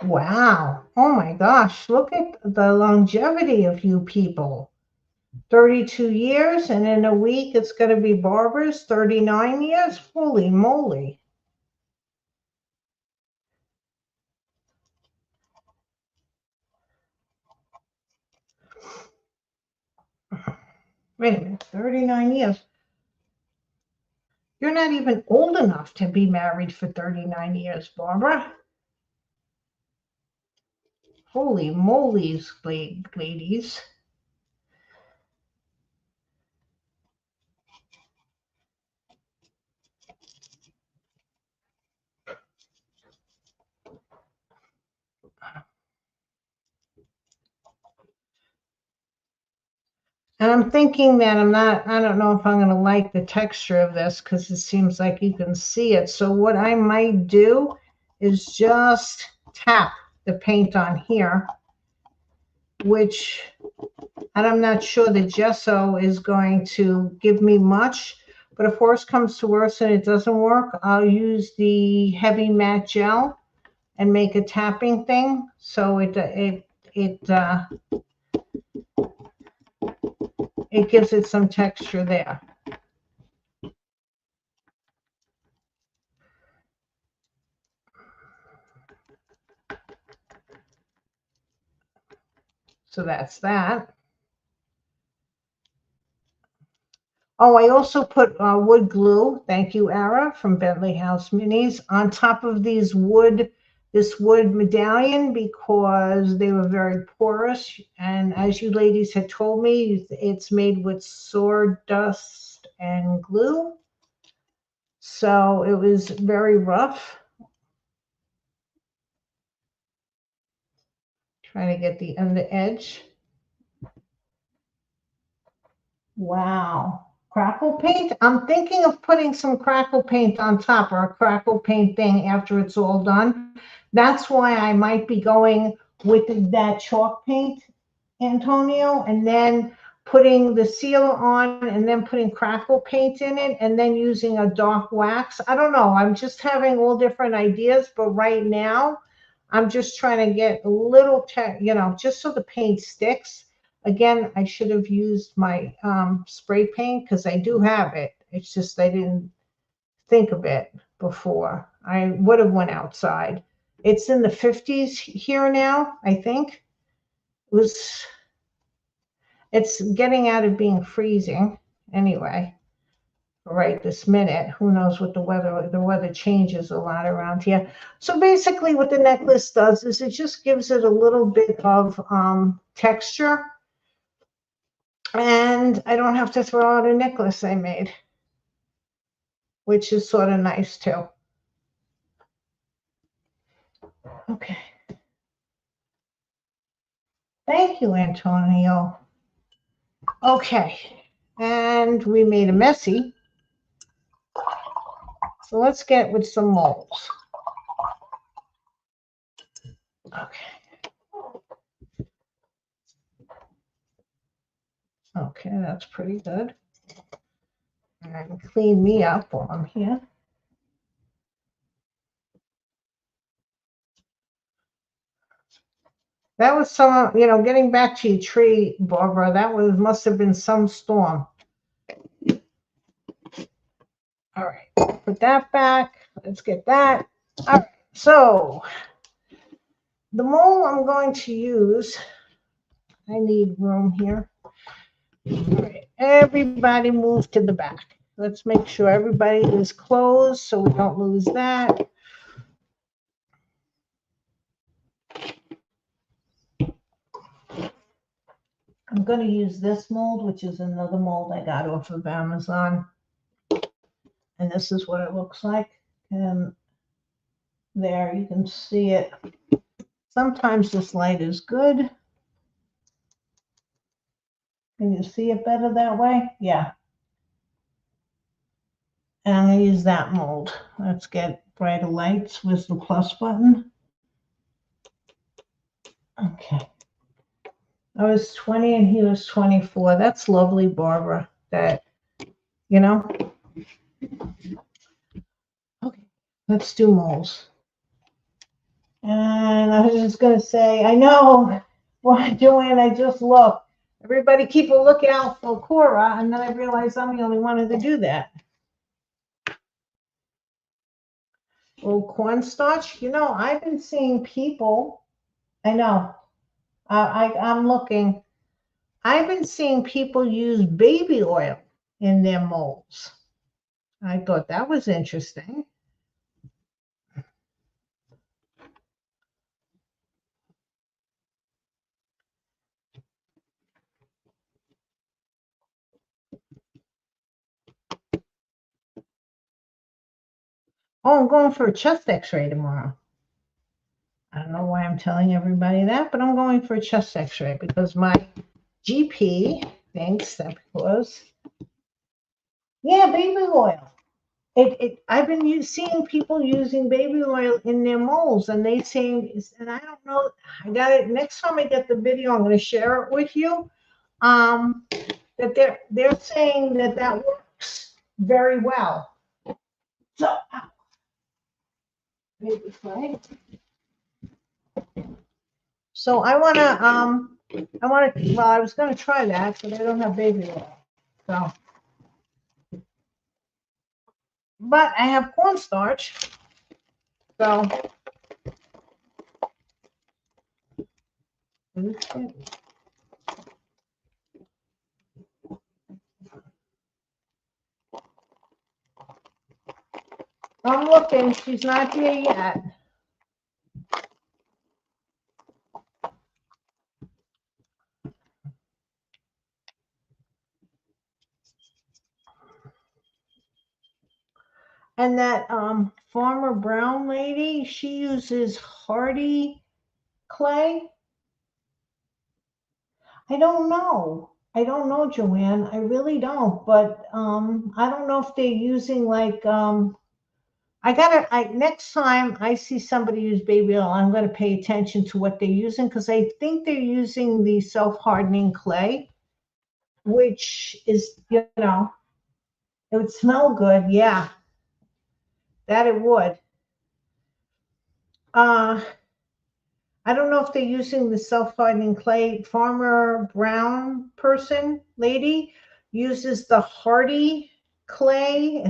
Wow. Oh my gosh. Look at the longevity of you people. 32 years, and in a week it's going to be Barbara's 39 years. Holy moly. Wait a minute, 39 years. You're not even old enough to be married for 39 years, Barbara. Holy moly, ladies. And I'm thinking that I don't know if I'm going to like the texture of this because it seems like you can see it. So what I might do is just tap the paint on here, and I'm not sure the gesso is going to give me much, but if worse comes to worse and it doesn't work, I'll use the heavy matte gel and make a tapping thing. So it gives it some texture there. So that's that. Oh, I also put wood glue. Thank you, Ara from Bentley House Minis, on top of this wood medallion because they were very porous. And as you ladies had told me, it's made with sawdust and glue. So it was very rough. Trying to get the under edge. Wow. Crackle paint? I'm thinking of putting some crackle paint on top or a crackle paint thing after it's all done. That's why I might be going with that chalk paint, Antonio, and then putting the sealer on and then putting crackle paint in it and then using a dark wax. I don't know. I'm just having all different ideas, but right now I'm just trying to get a little, just so the paint sticks. Again, I should have used my spray paint because I do have it. It's just I didn't think of it before. I would have went outside. It's in the 50s here now, I think. It's getting out of being freezing anyway. Right this minute, who knows what the weather changes a lot around here. So basically what the necklace does is it just gives it a little bit of texture, and I don't have to throw out a necklace I made, which is sort of nice too. Okay. Thank you, Antonio. Okay, and we made a messy. So let's get with some molds. Okay. Okay, that's pretty good. And clean me up while I'm here. That was some, getting back to your tree, Barbara, must have been some storm. All right, put that back. Let's get that. All right, so the mold I'm going to use, I need room here. All right, everybody move to the back. Let's make sure everybody is closed so we don't lose that. I'm going to use this mold, which is another mold I got off of Amazon. And this is what it looks like. And there, you can see it. Sometimes this light is good. Can you see it better that way? Yeah. And I'm going to use that mold. Let's get brighter lights with the plus button. Okay. I was 20 and he was 24. That's lovely, Barbara. That, Okay. Let's do moles. And I was just going to say, I know what, Joanne, I just looked. Everybody keep a lookout for Cora. And then I realized I'm the only one to do that. Well, cornstarch, I've been seeing people, I know, I'm looking, I've been seeing people use baby oil in their molds. I thought that was interesting. Oh, I'm going for a chest x-ray tomorrow. I don't know why I'm telling everybody that, but I'm going for a chest x-ray because my GP thinks that because, yeah, baby oil. I've been seeing people using baby oil in their molds, and they say, and I don't know, I got it. Next time I get the video, I'm going to share it with you. That they're saying that works very well. So, so I want to, well, I was going to try that, but I don't have baby oil. So, but I have cornstarch. So, I'm looking. She's not here yet. And that Farmer Brown lady, she uses Hardy clay. I don't know. I don't know, Joanne. I really don't. But I don't know if they're using like I next time I see somebody use baby oil, I'm gonna pay attention to what they're using because I think they're using the self-hardening clay, which is, you know, it would smell good, yeah, that it would. Uh I don't know if they're using the self-hardening clay. Farmer Brown person lady uses the Hardy clay.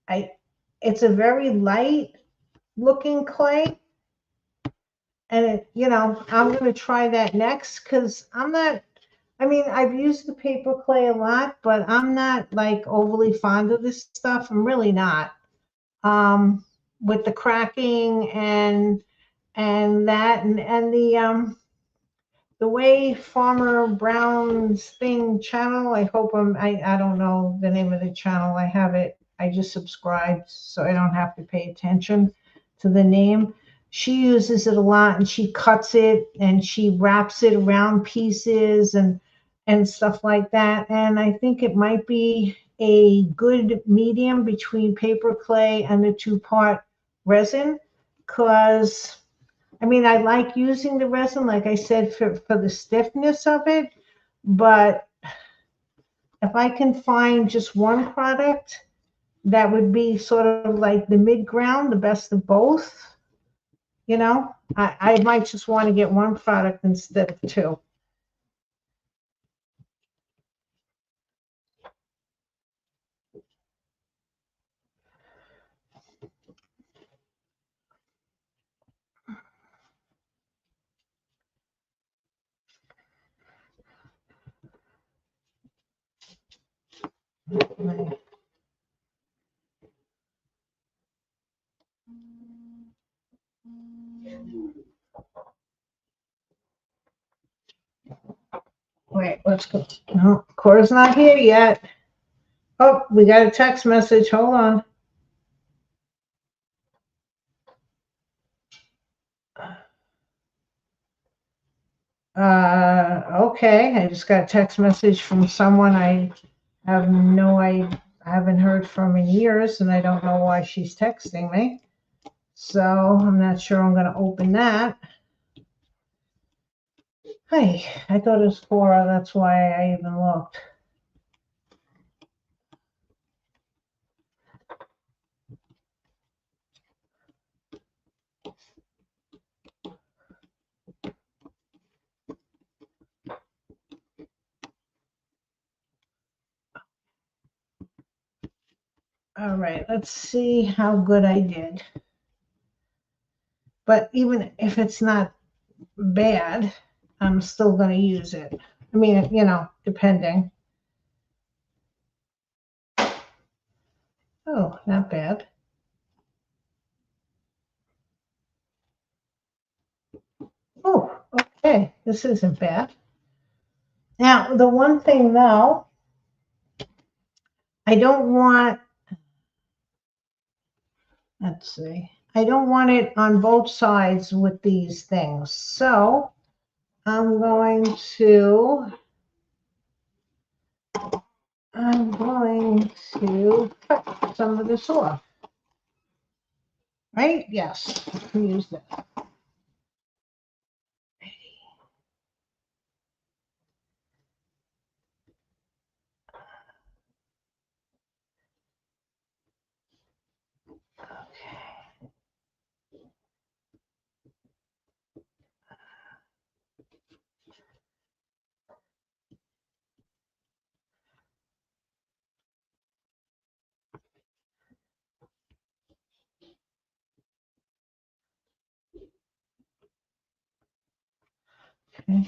I it's a very light looking clay. And I'm gonna try that next because I'm not. I mean, I've used the paper clay a lot, but I'm not like overly fond of this stuff. I'm really not. Um, with the cracking and that and the way Farmer Brown's thing channel, I don't know the name of the channel. I have it, I just subscribed so I don't have to pay attention to the name. She uses it a lot and she cuts it and she wraps it around pieces and stuff like that. And I think it might be a good medium between paper clay and the two-part resin because I mean, I like using the resin, like I said, for the stiffness of it, but if I can find just one product that would be sort of like the mid ground, the best of both, I might just want to get one product instead of two. Wait, let's go. No, Cora's not here yet. Oh, we got a text message. Hold on. Okay, I just got a text message from someone I have no I haven't heard from in years, and I don't know why she's texting me. So I'm not sure I'm going to open that. Hey, I thought it was Cora. That's why I even looked. All right, let's see how good I did. But even if it's not bad, I'm still going to use it. I mean, depending. Oh, not bad. Oh, okay. This isn't bad. Now, the one thing though, I don't want, let's see, I don't want it on both sides with these things. So I'm going to cut some of this off. Right? Yes, use that. Okay.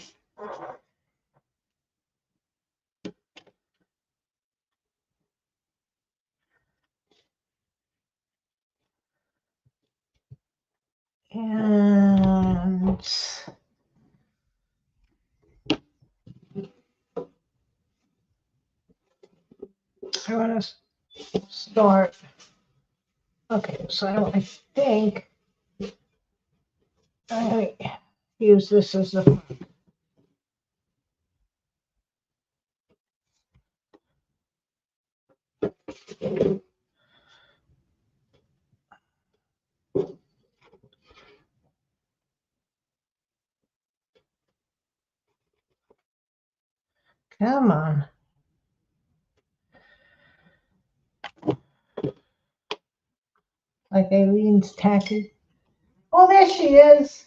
notes. I want to start. Okay, so I think I use this as a. Come on. Like Eileen's tacky. Oh, there she is.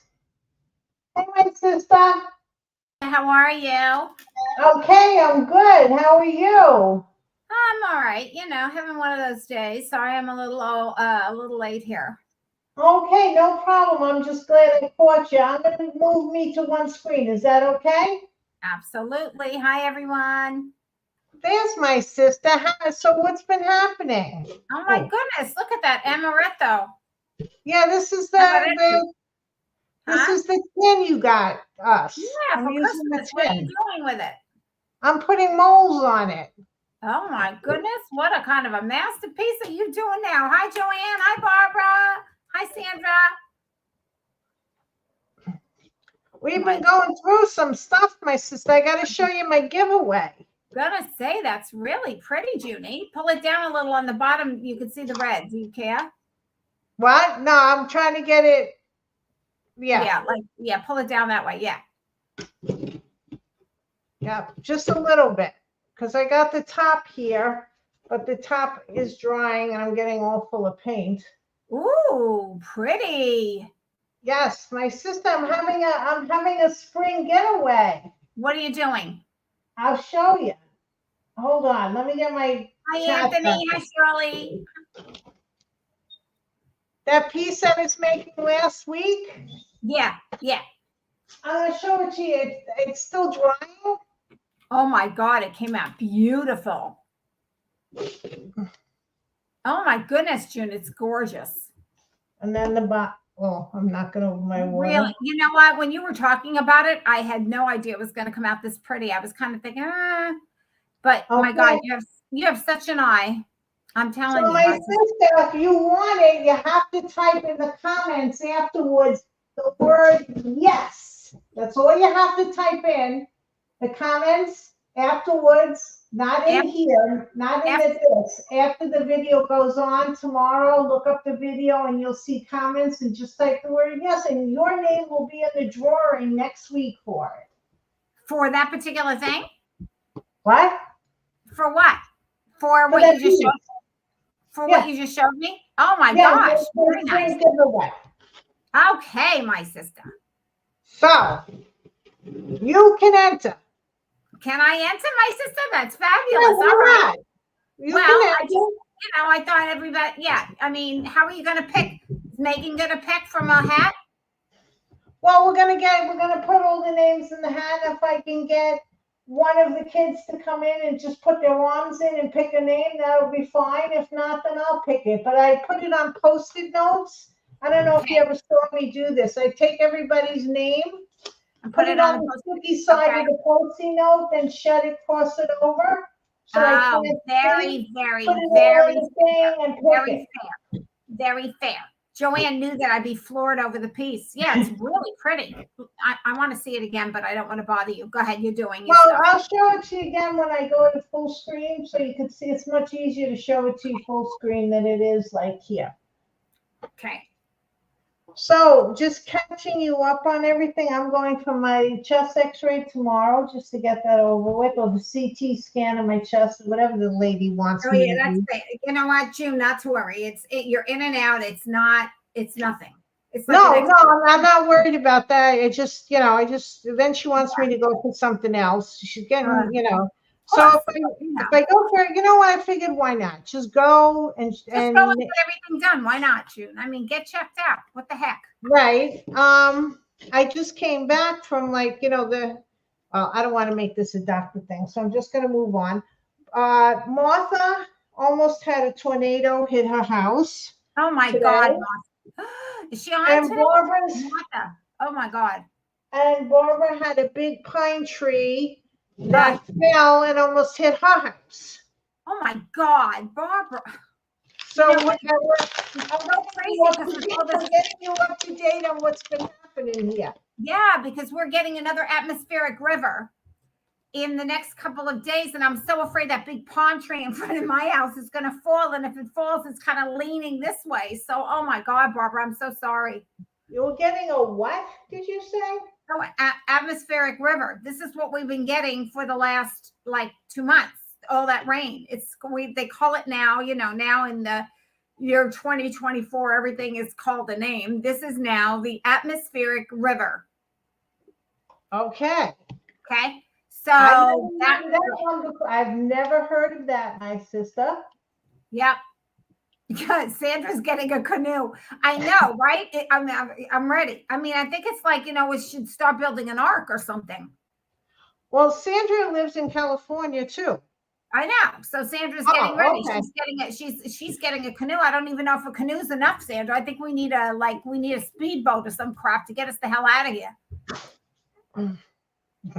Hey, my sister. How are you? Okay, I'm good. How are you? I'm all right. Having one of those days. Sorry, I'm a little late here. Okay, no problem. I'm just glad I caught you. I'm going to move me to one screen. Is that okay? Absolutely. Hi, everyone. There's my sister. So what's been happening? Oh my goodness! Look at that amaretto. Yeah, this is Amaretto. this is the tin you got us. Yeah, I'm for using the Christmas. What are you tin. doing with it? I'm putting molds on it. Oh my goodness! What a kind of a masterpiece are you doing now? Hi, Joanne. Hi, Barbara. Hi, Sandra. We've been going through some stuff, my sister. I got to show you my giveaway. Gonna say that's really pretty, Junie. Pull it down a little on the bottom. You can see the red. Do you care? What? No, I'm trying to get it. Yeah. Yeah, pull it down that way. Yeah. Yeah, just a little bit. Because I got the top here, but the top is drying and I'm getting all full of paint. Ooh, pretty. Yes, my sister, I'm having a spring getaway. What are you doing? I'll show you. Hold on, let me get my. Hi, Anthony. Hi, Shirley. That piece I was making last week. Yeah. I'm gonna show it to you. It's still drying. Oh my God, it came out beautiful. Oh my goodness, June, it's gorgeous. And then the bottom. Oh, I'm not gonna my water. Really, you know what? When you were talking about it, I had no idea it was going to come out this pretty. I was kind of thinking, but okay. My God, you have such an eye. I'm telling you. My sister, if you want it, you have to type in the comments afterwards the word yes. That's all you have to type in. The comments afterwards. Not in here, not in this. After the video goes on tomorrow, look up the video and you'll see comments and just type the word yes, and your name will be in the drawing next week for it. For that particular thing? What? For what? For what you just showed? For what you just showed me? Oh my gosh! Very nice. Okay, my sister. So you can enter. Can I enter, my sister? That's fabulous. All right. I thought everybody. Yeah. I mean, how are you going to pick? Is Megan going to pick from a hat? Well, we're gonna put all the names in the hat. If I can get one of the kids to come in and just put their arms in and pick a name, that'll be fine. If not, then I'll pick it. But I put it on Post-it notes. I don't know if you ever saw me do this. I take everybody's name. Put it on the sticky side of the Post-it note, then shut it, cross it over. So very fair. Very fair. Joanne knew that I'd be floored over the piece. Yeah, it's really pretty. I want to see it again, but I don't want to bother you. Go ahead, you're doing it. Well, I'll show it to you again when I go to full screen, so you can see. It's much easier to show it to you full screen than it is like here. Okay. So just catching you up on everything, I'm going for my chest x-ray tomorrow just to get that over with, or the CT scan of my chest, whatever the lady wants me to do. That's great. You know what, June, not to worry. You're in and out. It's nothing. It's like I'm not worried about that. It just, then she wants me to go for something else. She's getting, So if I go for it, you know what? I figured, why not? Just go and go and get everything done. Why not, June? I mean, get checked out. What the heck? Right. I just came back from I don't want to make this a doctor thing, so I'm just going to move on. Martha almost had a tornado hit her house. Oh my God, Martha. Is she on today? Barbara's. Martha. Oh my God. And Barbara had a big pine tree that fell and almost hit her house. Oh my God, Barbara. So You know what? we're So crazy because with all this, getting you up to date on what's been happening here. yeah, because we're getting another atmospheric river in the next couple of days, and I'm so afraid that big palm tree in front of my house is going to fall, and if it falls, it's kind of leaning this way. So, oh my God, Barbara, I'm so sorry. You're getting a what? Did you say? Oh, atmospheric river. This is what we've been getting for the last like 2 months. All that rain. They call it now. Now in the year 2024, everything is called a name. This is now the atmospheric river. Okay. Okay. So I've never heard of that, my sister. Yep. Because Sandra's getting a canoe. I know, right? I'm ready. I mean, I think it's like, we should start building an ark or something. Well, Sandra lives in California too. I know. So Sandra's getting ready. Okay. She's getting a canoe. I don't even know if a canoe's enough, Sandra. I think we need a speedboat or some crap to get us the hell out of here.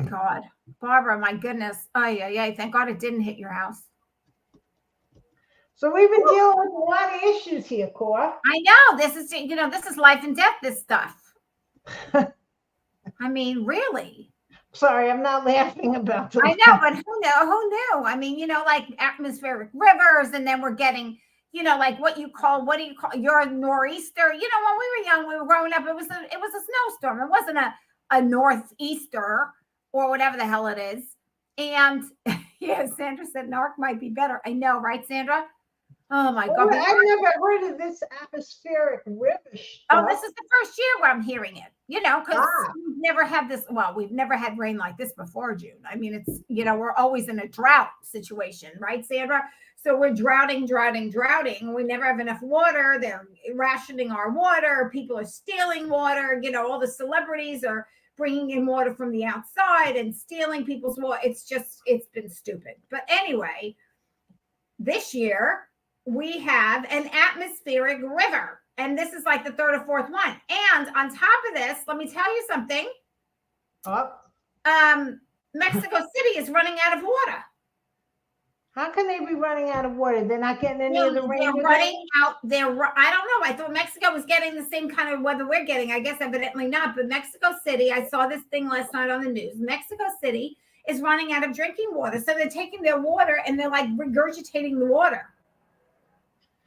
God, Barbara, my goodness. Oh yeah. Thank God it didn't hit your house. So we've been dealing with a lot of issues here, Cora. I know. This is life and death, this stuff. I mean, really. Sorry, I'm not laughing about this. I know, but who knew? I mean, like atmospheric rivers, and then we're getting, like what do you call your nor'easter? When we were young, we were growing up, it was a snowstorm. It wasn't a northeaster or whatever the hell it is. And yeah, Sandra said an ark might be better. I know, right, Sandra? Oh my God. I've never heard of this atmospheric river stuff. Oh, this is the first year where I'm hearing it, because we've never had this. Well, we've never had rain like this before June. I mean, it's, we're always in a drought situation, right, Sandra? So we're droughting. We never have enough water. They're rationing our water. People are stealing water. All the celebrities are bringing in water from the outside and stealing people's water. It's been stupid. But anyway, this year, we have an atmospheric river, and this is like the third or fourth one. And on top of this, let me tell you something. Mexico City is running out of water. How can they be running out of water? They're not getting any of the rain. They're running out. I don't know. I thought Mexico was getting the same kind of weather we're getting. I guess evidently not. But Mexico City, I saw this thing last night on the news. Mexico City is running out of drinking water. So they're taking their water and they're like regurgitating the water.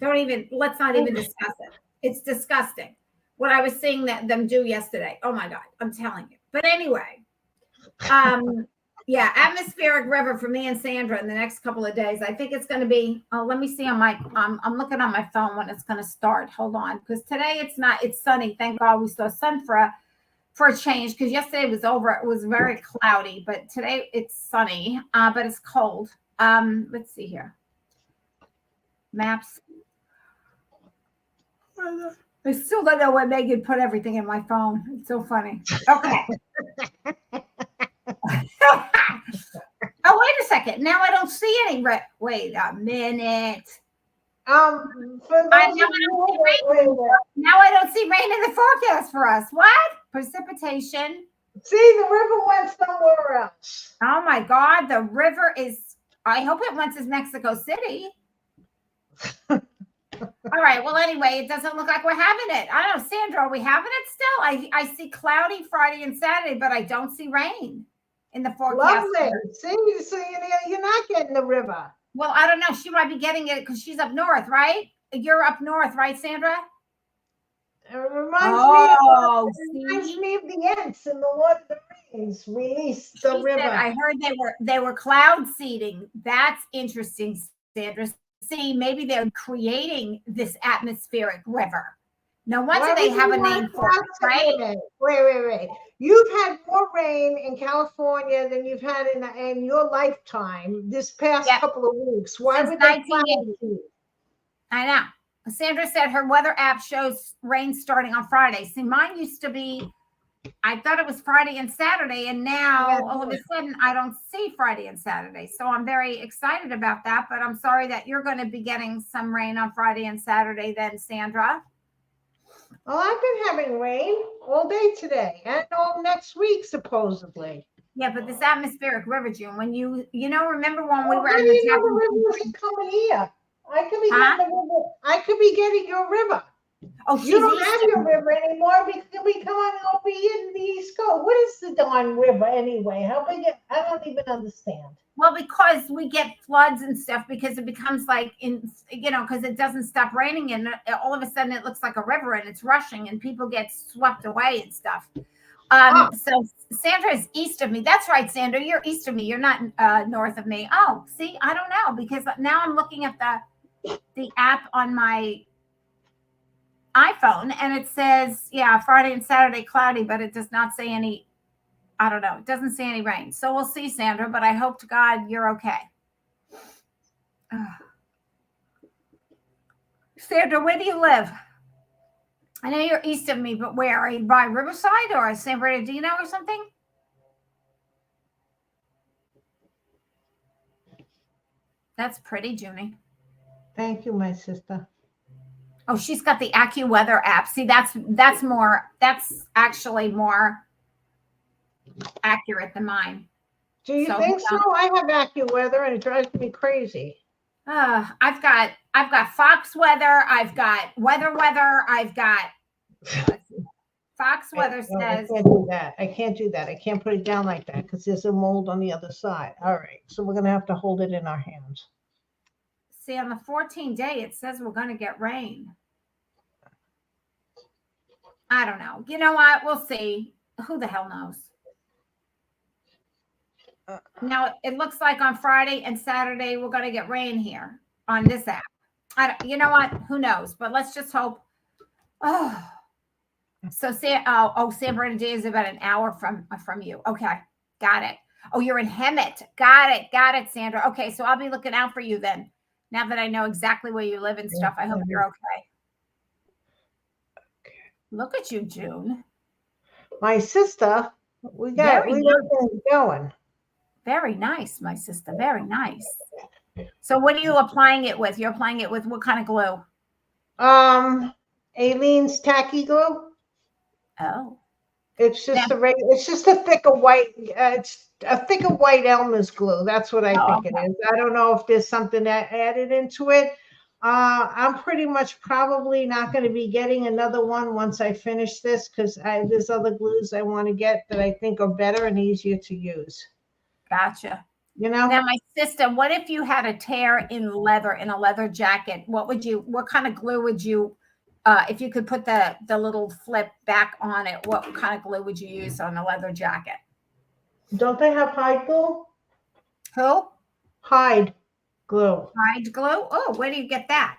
Let's not even discuss it. It's disgusting what I was seeing them do yesterday. Oh my God, I'm telling you. But anyway, yeah, atmospheric river for me and Sandra in the next couple of days. I think it's going to be, let me see on I'm looking on my phone when it's going to start. Hold on. Because today it's sunny. Thank God we saw sun for a change, because yesterday it was very cloudy, but today it's sunny, but it's cold. Let's see here. Maps. I still don't know why Megan put everything in my phone. It's so funny. Okay. Oh, wait a second. Now I don't see any wait a minute. Now I don't see rain in the forecast for us. What? Precipitation. See, the river went somewhere else. Oh my God. The river is, I hope it went to Mexico City. All right. Well, anyway, it doesn't look like we're having it. I don't know, Sandra, are we having it still? I see cloudy Friday and Saturday, but I don't see rain in the forecast. Lovely. See, so you're not getting the river. Well, I don't know. She might be getting it because she's up north, right? You're up north, right, Sandra? It reminds me of the Ents in the Lord of the Rings. Released the river. I heard they were cloud seeding. That's interesting, Sandra. See, maybe they're creating this atmospheric river. No wonder they have a name for it, right? Wait. You've had more rain in California than you've had in your lifetime this past couple of weeks. Why would they? I know. Sandra said her weather app shows rain starting on Friday. See, mine used to be, I thought it was Friday and Saturday, and now all of a sudden I don't see Friday and Saturday. So I'm very excited about that, but I'm sorry that you're going to be getting some rain on Friday and Saturday then, Sandra. Well, I've been having rain all day today and all next week, supposedly. Yeah, but this atmospheric river, June, when remember when we Well, were how in do the you know the river isn't coming here? I could be Huh? getting the river. I could be getting your river. Oh, You she's don't east have of your me. river anymore because we come on over here to the East Coast. What is the darn river anyway? How big? I don't even understand. Well, because we get floods and stuff because it becomes like because it doesn't stop raining and all of a sudden it looks like a river and it's rushing and people get swept away and stuff. Oh, So Sandra is east of me. That's right, Sandra. You're east of me. You're not north of me. Oh, see, I don't know because now I'm looking at the app on my iPhone and it says, yeah, Friday and Saturday cloudy, but it does not say any. I don't know. It doesn't say any rain. So we'll see, Sandra, but I hope to God you're okay. Sandra, where do you live? I know you're east of me, but where? Are you by Riverside or San Bernardino or something? That's pretty, Junie. thank you, my sister. Oh, she's got the AccuWeather app. See, that's actually more accurate than mine. Do you So, think so? I have AccuWeather and it drives me crazy. I've got Fox Weather. I've got Weather. I've got Fox Weather says. I can't do that. I can't do that. I can't put it down like that because there's a mold on the other side. All right, so we're gonna have to hold it in our hands. See, on the 14th day, it says we're going to get rain. I don't know. You know what? We'll see. Who the hell knows? Now, it looks like on Friday and Saturday, we're going to get rain here on this app. You know what? Who knows? But let's just hope. Oh, so San Bernardino is about an hour from you. Okay, got it. Oh, you're in Hemet. Got it, Sandra. Okay, so I'll be looking out for you then. Now that I know exactly where you live and stuff, I hope you're okay. Look at you, June. My sister, we got things going. Very nice, my sister. Very nice. So what are you applying it with? You're applying it with what kind of glue? Aleene's tacky glue. Oh. It's just it's just a thicker white, it's a thicker white Elmer's glue. That's what I think it is. I don't know if there's something that added into it. I'm pretty much probably not going to be getting another one once I finish this because there's other glues I want to get that I think are better and easier to use. Gotcha. You know? Now, my sister, what if you had a tear in a leather jacket? What kind of glue would you, if you could put the little flip back on it, what kind of glue would you use on a leather jacket? Don't they have hide glue? Who? Hide glue. Hide glue? Oh, where do you get that?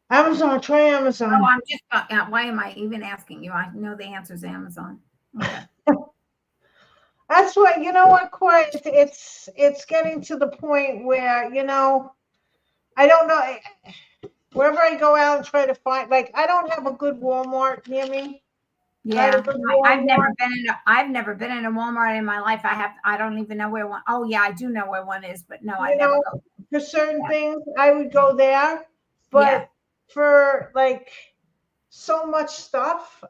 Amazon. Try Amazon. Oh, I'm just, why am I even asking you? I know the answer is Amazon. Okay. That's what, you know what, Coy, it's getting to the point where, I don't know, wherever I go out and try to find, like, I don't have a good Walmart near me. Yeah, I've never been in a Walmart in my life. I don't even know where one. Oh yeah, I do know where one is, but no, I never go. For certain things, I would go there, but for like so much stuff,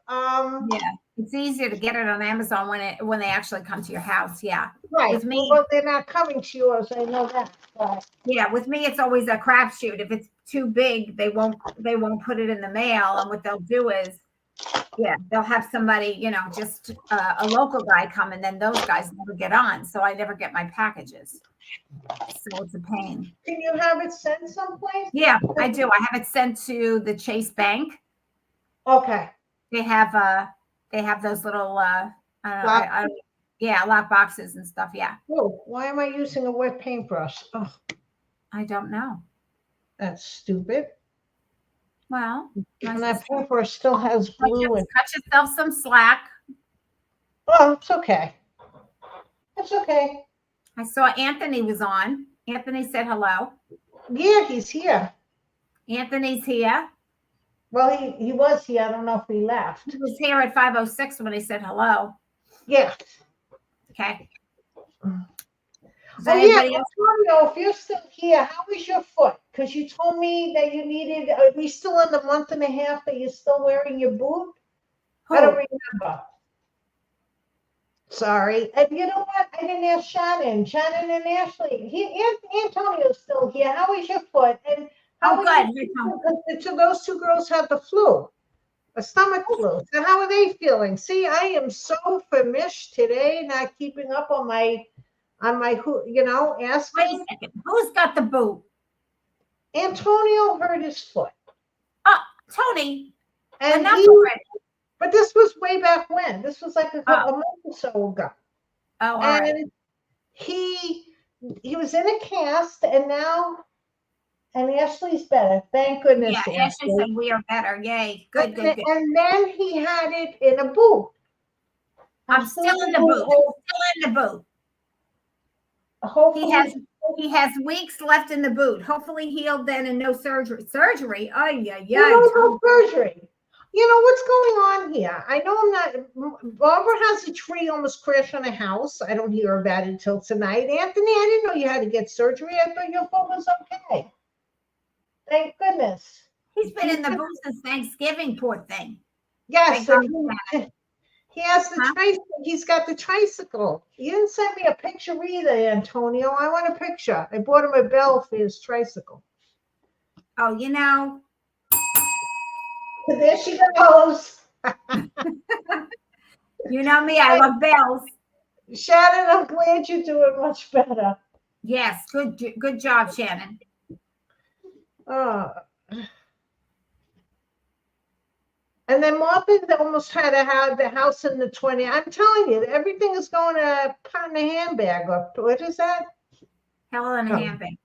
it's easier to get it on Amazon when they actually come to your house. Yeah, right. With me, well, they're not coming to yours. I know that. But. Yeah, with me, it's always a crapshoot. If it's too big, they won't put it in the mail, and what they'll do is. Yeah, they'll have somebody, just a local guy come, and then those guys never get on. So I never get my packages. So it's a pain. Can you have it sent someplace? Yeah, I do. I have it sent to the Chase Bank. Okay. They have those little lock boxes and stuff. Yeah. Oh, why am I using a wet paintbrush? Oh, I don't know. That's stupid. Well, and that paper still has glue in it. Cut yourself some slack. Well, it's okay. It's okay. I saw Anthony was on. Anthony said hello. Yeah, he's here. Anthony's here. Well, he was here. I don't know if he left. He was here at 5:06 when he said hello. Yeah. Okay. Is Oh, yeah, anybody else? Antonio, if you're still here, how is your foot? Because you told me that you needed, are we still in the month and a half that you're still wearing your boot? I don't Who? remember. Sorry. And you know what? I didn't ask Shannon and Ashley. Antonio's still here. How is your foot? And how Oh, are good. you? Because those two girls had the flu, a stomach flu. So how are they feeling? See, I am so famished today, not keeping up on my who, Wait asking. a second. Who's got the boot? Antonio hurt his foot. Oh, Tony. And Enough already. but this was way back when. This was like a month or so ago. Oh, all And right. he was in a cast, and Ashley's better. Thank goodness. Yeah, Ashley said we are better. Yay. Good, good, good. And then he had it in a boot. I'm still in the boot. Still in the boot. Hopefully, He has weeks left in the boot. Hopefully healed then and no surgery. Surgery? Oh, yeah. no surgery. You know what's going on here? I know I'm not. Barbara has a tree almost crash on a house. I don't hear about it until tonight. Anthony, I didn't know you had to get surgery. I thought your foot was okay. Thank goodness. He's been in the boot since Thanksgiving, poor thing. Yes, he has the he's got the tricycle. You didn't send me a picture either, Antonio. I want a picture. I bought him a bell for his tricycle. Oh, There she goes. You know me, I love bells. Shannon, I'm glad you're doing much better. Yes, good job, Shannon. And then Martha almost had to have the house in the 20. I'm telling you, everything is going to pot in a handbag. What is that? Hell in a handbag.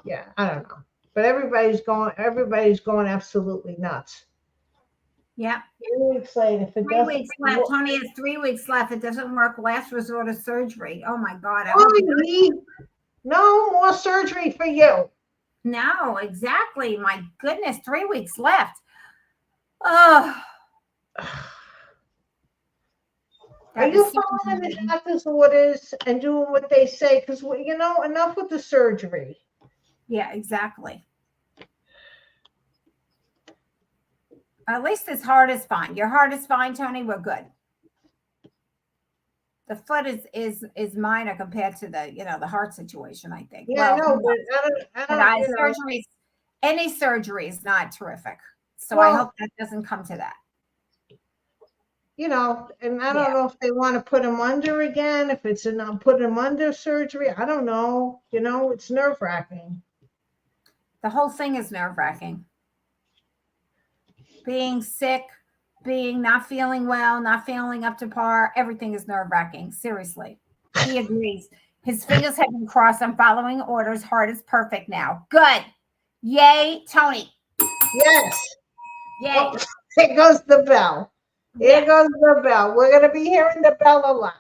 Yeah, I don't know. But everybody's going absolutely nuts. Yeah. 3 weeks later. 3 weeks left. Tony has 3 weeks left. It doesn't work. Last resort of surgery. Oh my God. No more surgery for you. No, exactly. My goodness, 3 weeks left. Oh. Are you following the doctor's orders and doing what they say? Because, enough with the surgery. Yeah, exactly. At least his heart is fine. Your heart is fine, Tony. We're good. The foot is minor compared to the heart situation, I think. Yeah, I know, but I don't surgeries, any surgery is not terrific. So I hope that doesn't come to that. And I don't know if they want to put him under again, if it's put him under surgery. I don't know. It's nerve-wracking. The whole thing is nerve-wracking. Being sick, not feeling well, not feeling up to par, everything is nerve-wracking. Seriously. He agrees. His fingers have been crossed. I'm following orders. Heart is perfect now. Good. Yay, Tony. Yes. Yay. Oh, here goes the bell. Here goes the bell. We're going to be hearing the bell a lot.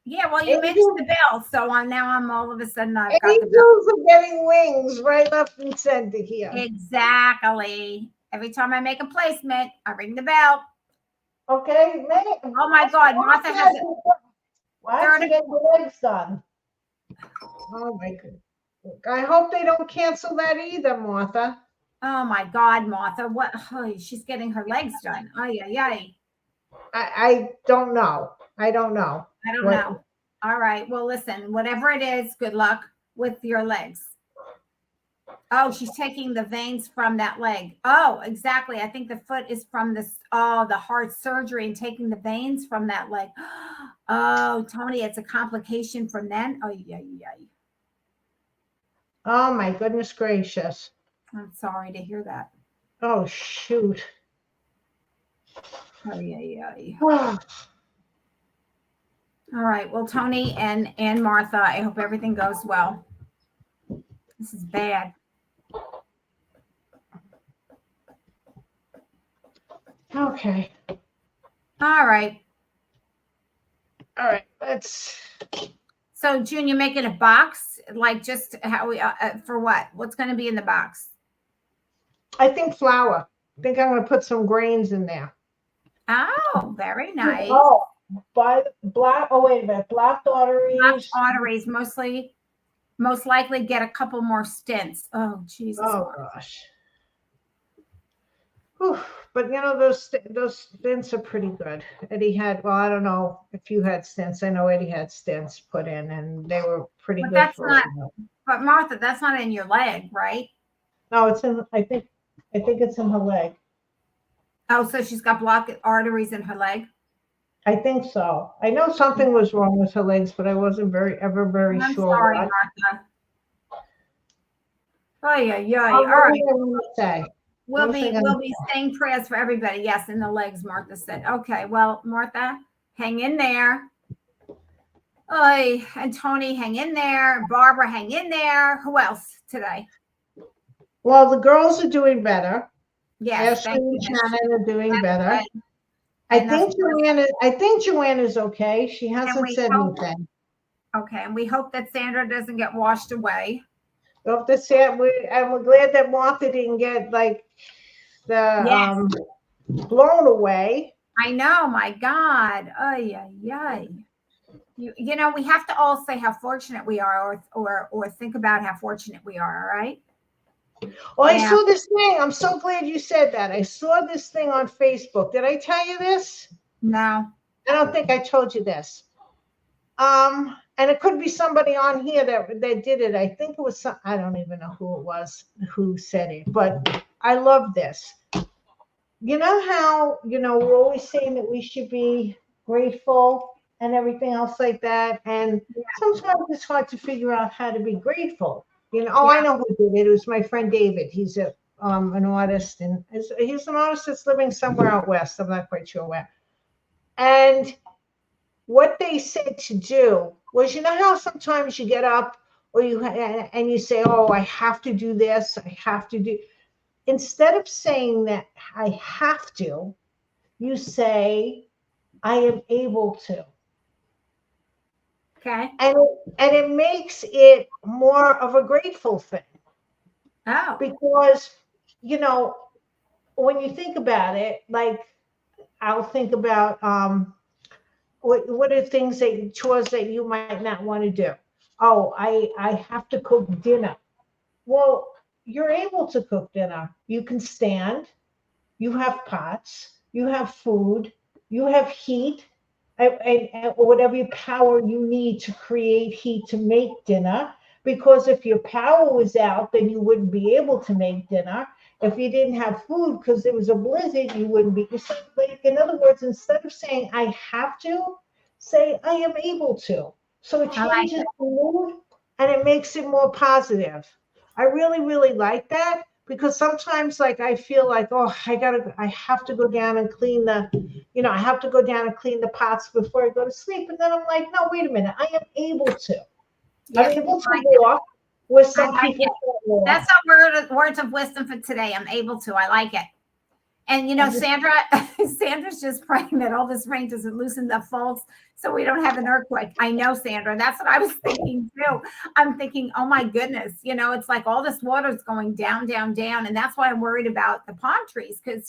Yeah, well, you mentioned the bell, so now I'm all of a sudden I've got the bell. Angels are getting wings right left and center here. Exactly. Every time I make a placement, I ring the bell. Okay. Oh my God, Martha has it. Why don't you get your legs done? Oh my goodness. I hope they don't cancel that either, Martha. Oh my God, Martha. What? Oh, she's getting her legs done. Ay. I don't know. I don't know. All right. Well, listen, whatever it is, good luck with your legs. Oh, she's taking the veins from that leg. Oh, exactly. I think the foot is from the heart surgery and taking the veins from that leg. Oh, Tony, it's a complication from then. Oh, yeah. Oh, my goodness gracious. I'm sorry to hear that. Oh, shoot. Oh, yeah. All right. Well, Tony and Martha, I hope everything goes well. This is bad. Okay. All right. Let's. So, June, you're making a box, like just how we for what? What's going to be in the box? I think flour. I think I'm going to put some grains in there. Oh, very nice. Oh, by the black. Oh wait a minute, blocked Blocked arteries. arteries most likely get a couple more stents. Oh, Jesus. Oh gosh. Whew. But you know those stents are pretty good. Eddie had, well, I don't know if you had stents. I know Eddie had stents put in, and they were pretty But good that's for not, him. but Martha, that's not in your leg, right? No, it's in. I think it's in her leg. Oh, so she's got blocked arteries in her leg. I think so. I know something was wrong with her legs, but I wasn't ever very I'm sure sorry, what. Martha. Oh, yeah, yeah. What All right. was I going to say? What was I We'll gonna be saying prayers for everybody. Yes, in the legs, Martha said. Okay, well, Martha, hang in there. Oy, and Tony, hang in there. Barbara, hang in there. Who else today? Well, the girls are doing better. Yes, Ashley thank and you. Shannon are doing better. Good. I And that's think Joanna's okay. She hasn't we said hope- anything. okay, and we hope that Sandra doesn't get washed away. Hope to say and we're glad that Martha didn't get like the Yes. blown away. I know, my God. Ay, ay, ay. You know, we have to all say how fortunate we are, or think about how fortunate we are, all right? Well, Yeah. I saw this thing. I'm so glad you said that. I saw this thing on Facebook. Did I tell you this? No. I don't think I told you this. And it could be somebody on here that did it. I think it was some, I don't even know who it was who said it, but I love this. You know how, we're always saying that we should be grateful and everything else like that. And sometimes it's hard to figure out how to be grateful. I know who did it. It was my friend David. He's an artist, and he's an artist that's living somewhere out west. I'm not quite sure where. And what they said to do was, how sometimes you get up or you say, oh, I have to do this, I have to do. Instead of saying that I have to, you say, I am able to. Okay. And it makes it more of a grateful thing. Oh. Because, when you think about it, like I'll think about what are chores that you might not want to do? Oh, I have to cook dinner. Well, you're able to cook dinner. You can stand, you have pots, you have food, you have heat, and whatever power you need to create heat to make dinner. Because if your power was out, then you wouldn't be able to make dinner. If you didn't have food because there was a blizzard, you wouldn't be. In other words, instead of saying I have to, say I am able to. So it changes the mood and it makes it more positive. I really, really like that, because sometimes like I feel like, oh, I have to go down and clean I have to go down and clean the pots before I go to sleep. And then I'm like, no, wait a minute, I am able to. I'm able to walk where some people can't walk. That's our words of wisdom for today. I'm able to. I like it. And Sandra's just praying that all this rain doesn't loosen the faults so we don't have an earthquake. I know, Sandra. That's what I was thinking too. I'm thinking, oh my goodness, it's like all this water is going down, down, down. And that's why I'm worried about the palm trees, because,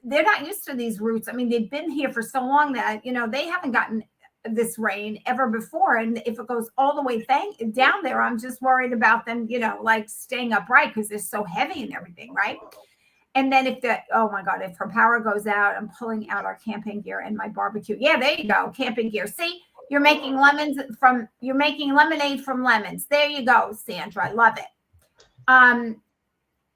they're not used to these roots. I mean, they've been here for so long that, they haven't gotten this rain ever before. And if it goes all the way down there, I'm just worried about them, like staying upright because they're so heavy and everything, right? And then oh my God, if her power goes out, I'm pulling out our camping gear and my barbecue. Yeah, there you go. Camping gear. See, you're making lemonade from lemons. There you go, Sandra. I love it.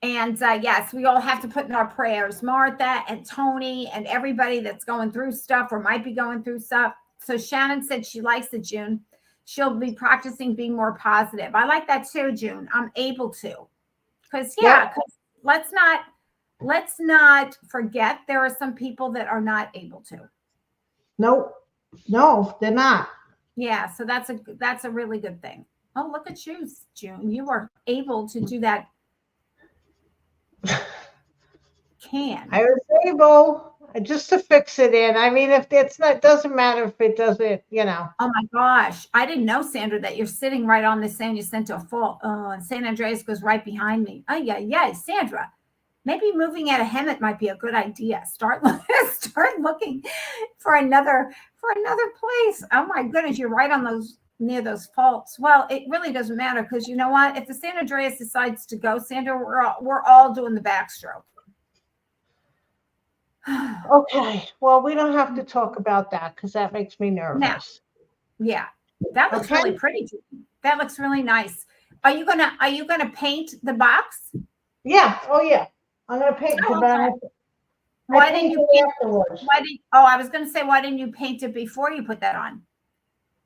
And yes, we all have to put in our prayers, Martha and Tony and everybody that's going through stuff or might be going through stuff. So Shannon said she likes it, June. She'll be practicing being more positive. I like that too, June. I'm able to. Because let's not forget there are some people that are not able to. No, they're not. Yeah, so that's a really good thing. Oh, look at you, June. You are able to do that. I was able just to fix it in. I mean, if it's not, doesn't matter if it doesn't, Oh my gosh. I didn't know, Sandra, that you're sitting right on the San Jacinto Fault. Oh, and San Andreas goes right behind me. Oh, yeah, Sandra. maybe moving out of Hemet might be a good idea. Start looking for another place. Oh my goodness, you're right on those near those faults. Well, it really doesn't matter because you know what? If the San Andreas decides to go, Sandra, we're all doing the backstroke. Okay. Well, we don't have to talk about that because that makes me nervous. Yeah, that looks really pretty. That looks really nice. Are you gonna paint the box? Yeah. Oh yeah. I'm gonna paint the box. Why didn't you paint afterwards? I was gonna say, why didn't you paint it before you put that on?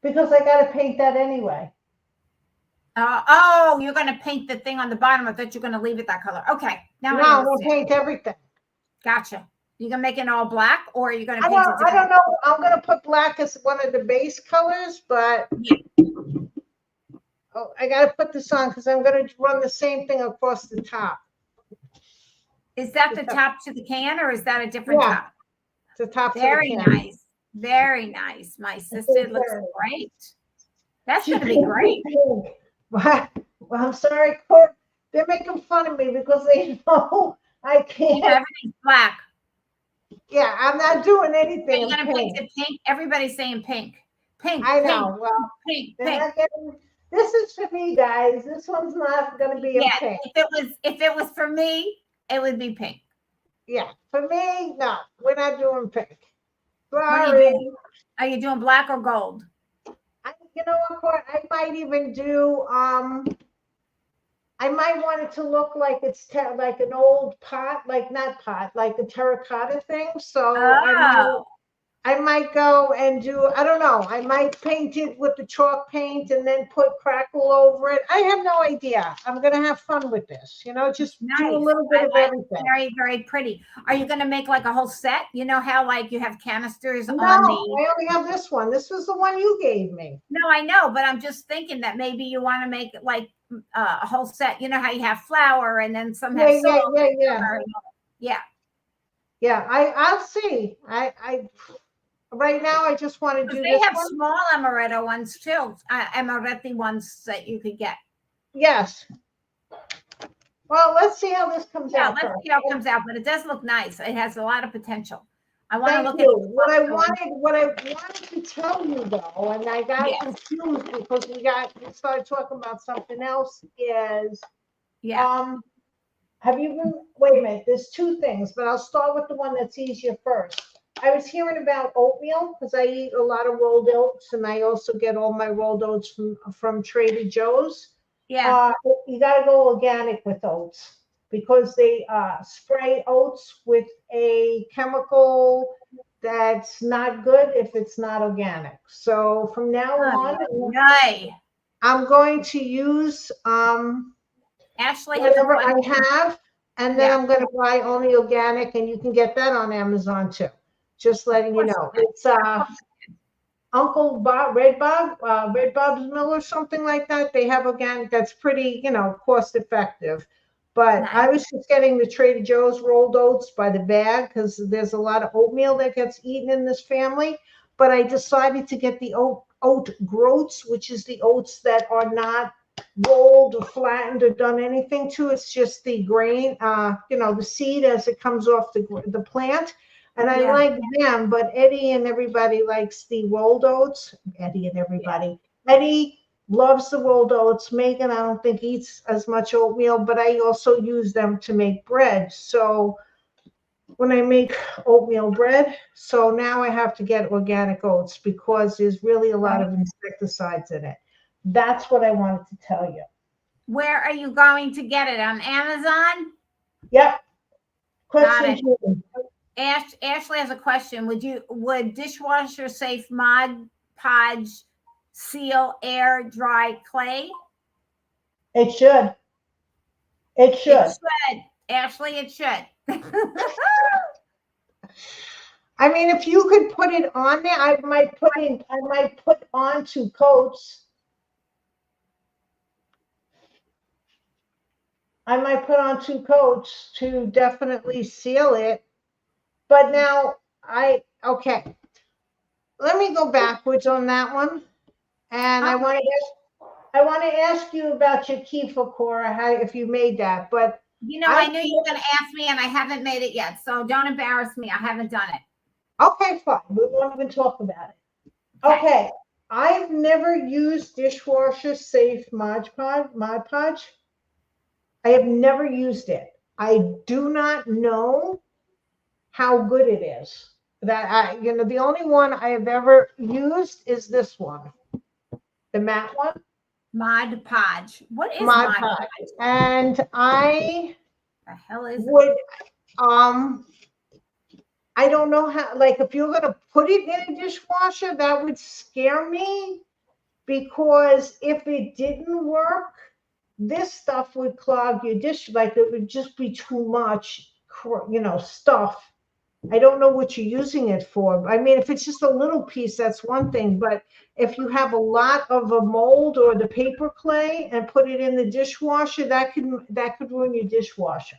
Because I gotta paint that anyway. You're gonna paint the thing on the bottom. I thought you're gonna leave it that color. Okay. Now I'm gonna paint everything. Gotcha. You gonna make it all black, or are you gonna paint it? I don't know. I'm gonna put black as one of the base colors, but I gotta put this on because I'm gonna run the same thing across the top. Is that the top to the can, or is that a different top? The top. Very nice. Very nice. My sister looks great. That's gonna be great. Well, I'm sorry, Court. They're making fun of me because they know I can't. Everything's black. Yeah, I'm not doing anything. You're gonna paint it pink. Everybody's saying pink. Pink. I know. Well, pink. This is for me, guys. This one's not gonna be a pink. If it was for me, it would be pink. Yeah, for me, no, we're not doing pink. Sorry. Are you doing black or gold? You know what, I might even do, I might want it to look like it's like an old pot, like not pot, like a terracotta thing. So I might go and do, I don't know, I might paint it with the chalk paint and then put crackle over it. I have no idea. I'm going to have fun with this, just do a little bit of everything. Very, very pretty. Are you going to make like a whole set? You know how like you have canisters on the... I only have this one. This was the one you gave me. No, I know, but I'm just thinking that maybe you want to make like a whole set. You know how you have flour and then some have salt. Yeah, I'll see. Right now, I just want to do this. They have small amaretto ones too, amaretti ones that you could get. Yes. Well, let's see how this comes out. Yeah, let's see how it comes out, but it does look nice. It has a lot of potential. I want to look at what I wanted to tell you though, and I got confused because we started talking about something else. Is have you been? Wait a minute. There's two things, but I'll start with the one that's easier first. I was hearing about oatmeal because I eat a lot of rolled oats, and I also get all my rolled oats from Trader Joe's. Yeah. You got to go organic with oats because they spray oats with a chemical that's not good if it's not organic. So from now on, I'm going to use Ashley whatever I have, and then I'm going to buy only organic, and you can get that on Amazon too. Just letting you know. It's Uncle Bob, Red Bob's Mill or something like that. They have organic that's pretty, cost effective. But I was just getting the Trader Joe's rolled oats by the bag because there's a lot of oatmeal that gets eaten in this family. But I decided to get the oat groats, which is the oats that are not rolled or flattened or done anything to. It's just the grain, the seed as it comes off the plant. And I like them, but Eddie and everybody likes the rolled oats. Eddie loves the rolled oats. Megan, I don't think eats as much oatmeal, but I also use them to make bread. So when I make oatmeal bread, so now I have to get organic oats because there's really a lot of insecticides in it. That's what I wanted to tell you. Where are you going to get it? On Amazon? Yep. Ashley has a question. Would dishwasher safe Mod Podge seal air dry clay? It should. It should. Ashley, it should. I mean, if you could put it on there, I might put on 2 coats. I might put on 2 coats to definitely seal it. But now let me go backwards on that one. And I want to ask you about your kifa, Cora, if you made that. But You know, I knew you were going to ask me, and I haven't made it yet. So don't embarrass me. I haven't done it. Okay, fine. We won't even talk about it. Okay. I've never used dishwasher safe Mod Podge. I have never used it. I do not know how good it is. The only one I have ever used is this one, the matte one. Mod Podge. What is Mod Mod Podge. Podge? And I The hell is it? would, I don't know how, like, if you're gonna put it in a dishwasher, that would scare me, because if it didn't work, this stuff would clog your dish, like it would just be too much, stuff. I don't know what you're using it for. I mean, if it's just a little piece, that's one thing, but if you have a lot of a mold or the paper clay and put it in the dishwasher, that could ruin your dishwasher.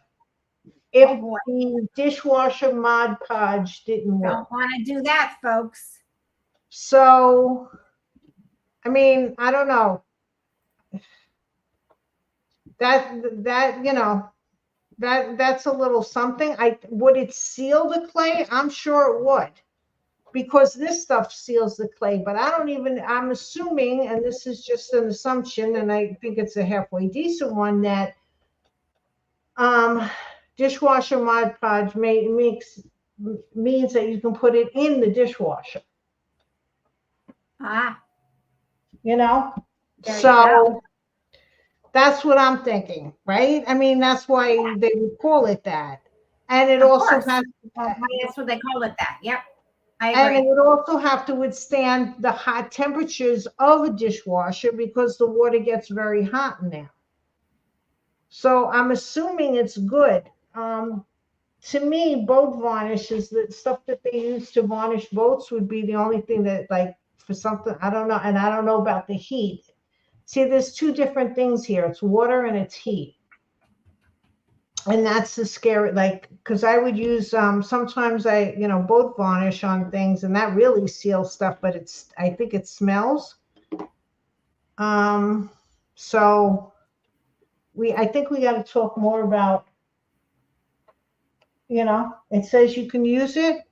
If the dishwasher Mod Podge didn't work. Don't want to do that, folks. So, I mean, I don't know. That's a little something. Would it seal the clay? I'm sure it would, because this stuff seals the clay, but I'm assuming, and this is just an assumption, and I think it's a halfway decent one, that dishwasher Mod Podge means that you can put it in the dishwasher. So that's what I'm thinking, right? I mean, that's why they would call it that. And it also has, that's what they call it, that. Yep. And it would also have to withstand the hot temperatures of a dishwasher, because the water gets very hot in there. So I'm assuming it's good. To me, boat varnishes, the stuff that they use to varnish boats, would be the only thing that, like, for something, I don't know. And I don't know about the heat. See, there's two different things here. It's water and it's heat. And that's the scary, like, because I would use, sometimes boat varnish on things, and that really seals stuff, but I think it smells. So I think we got to talk more about, it says you can use it.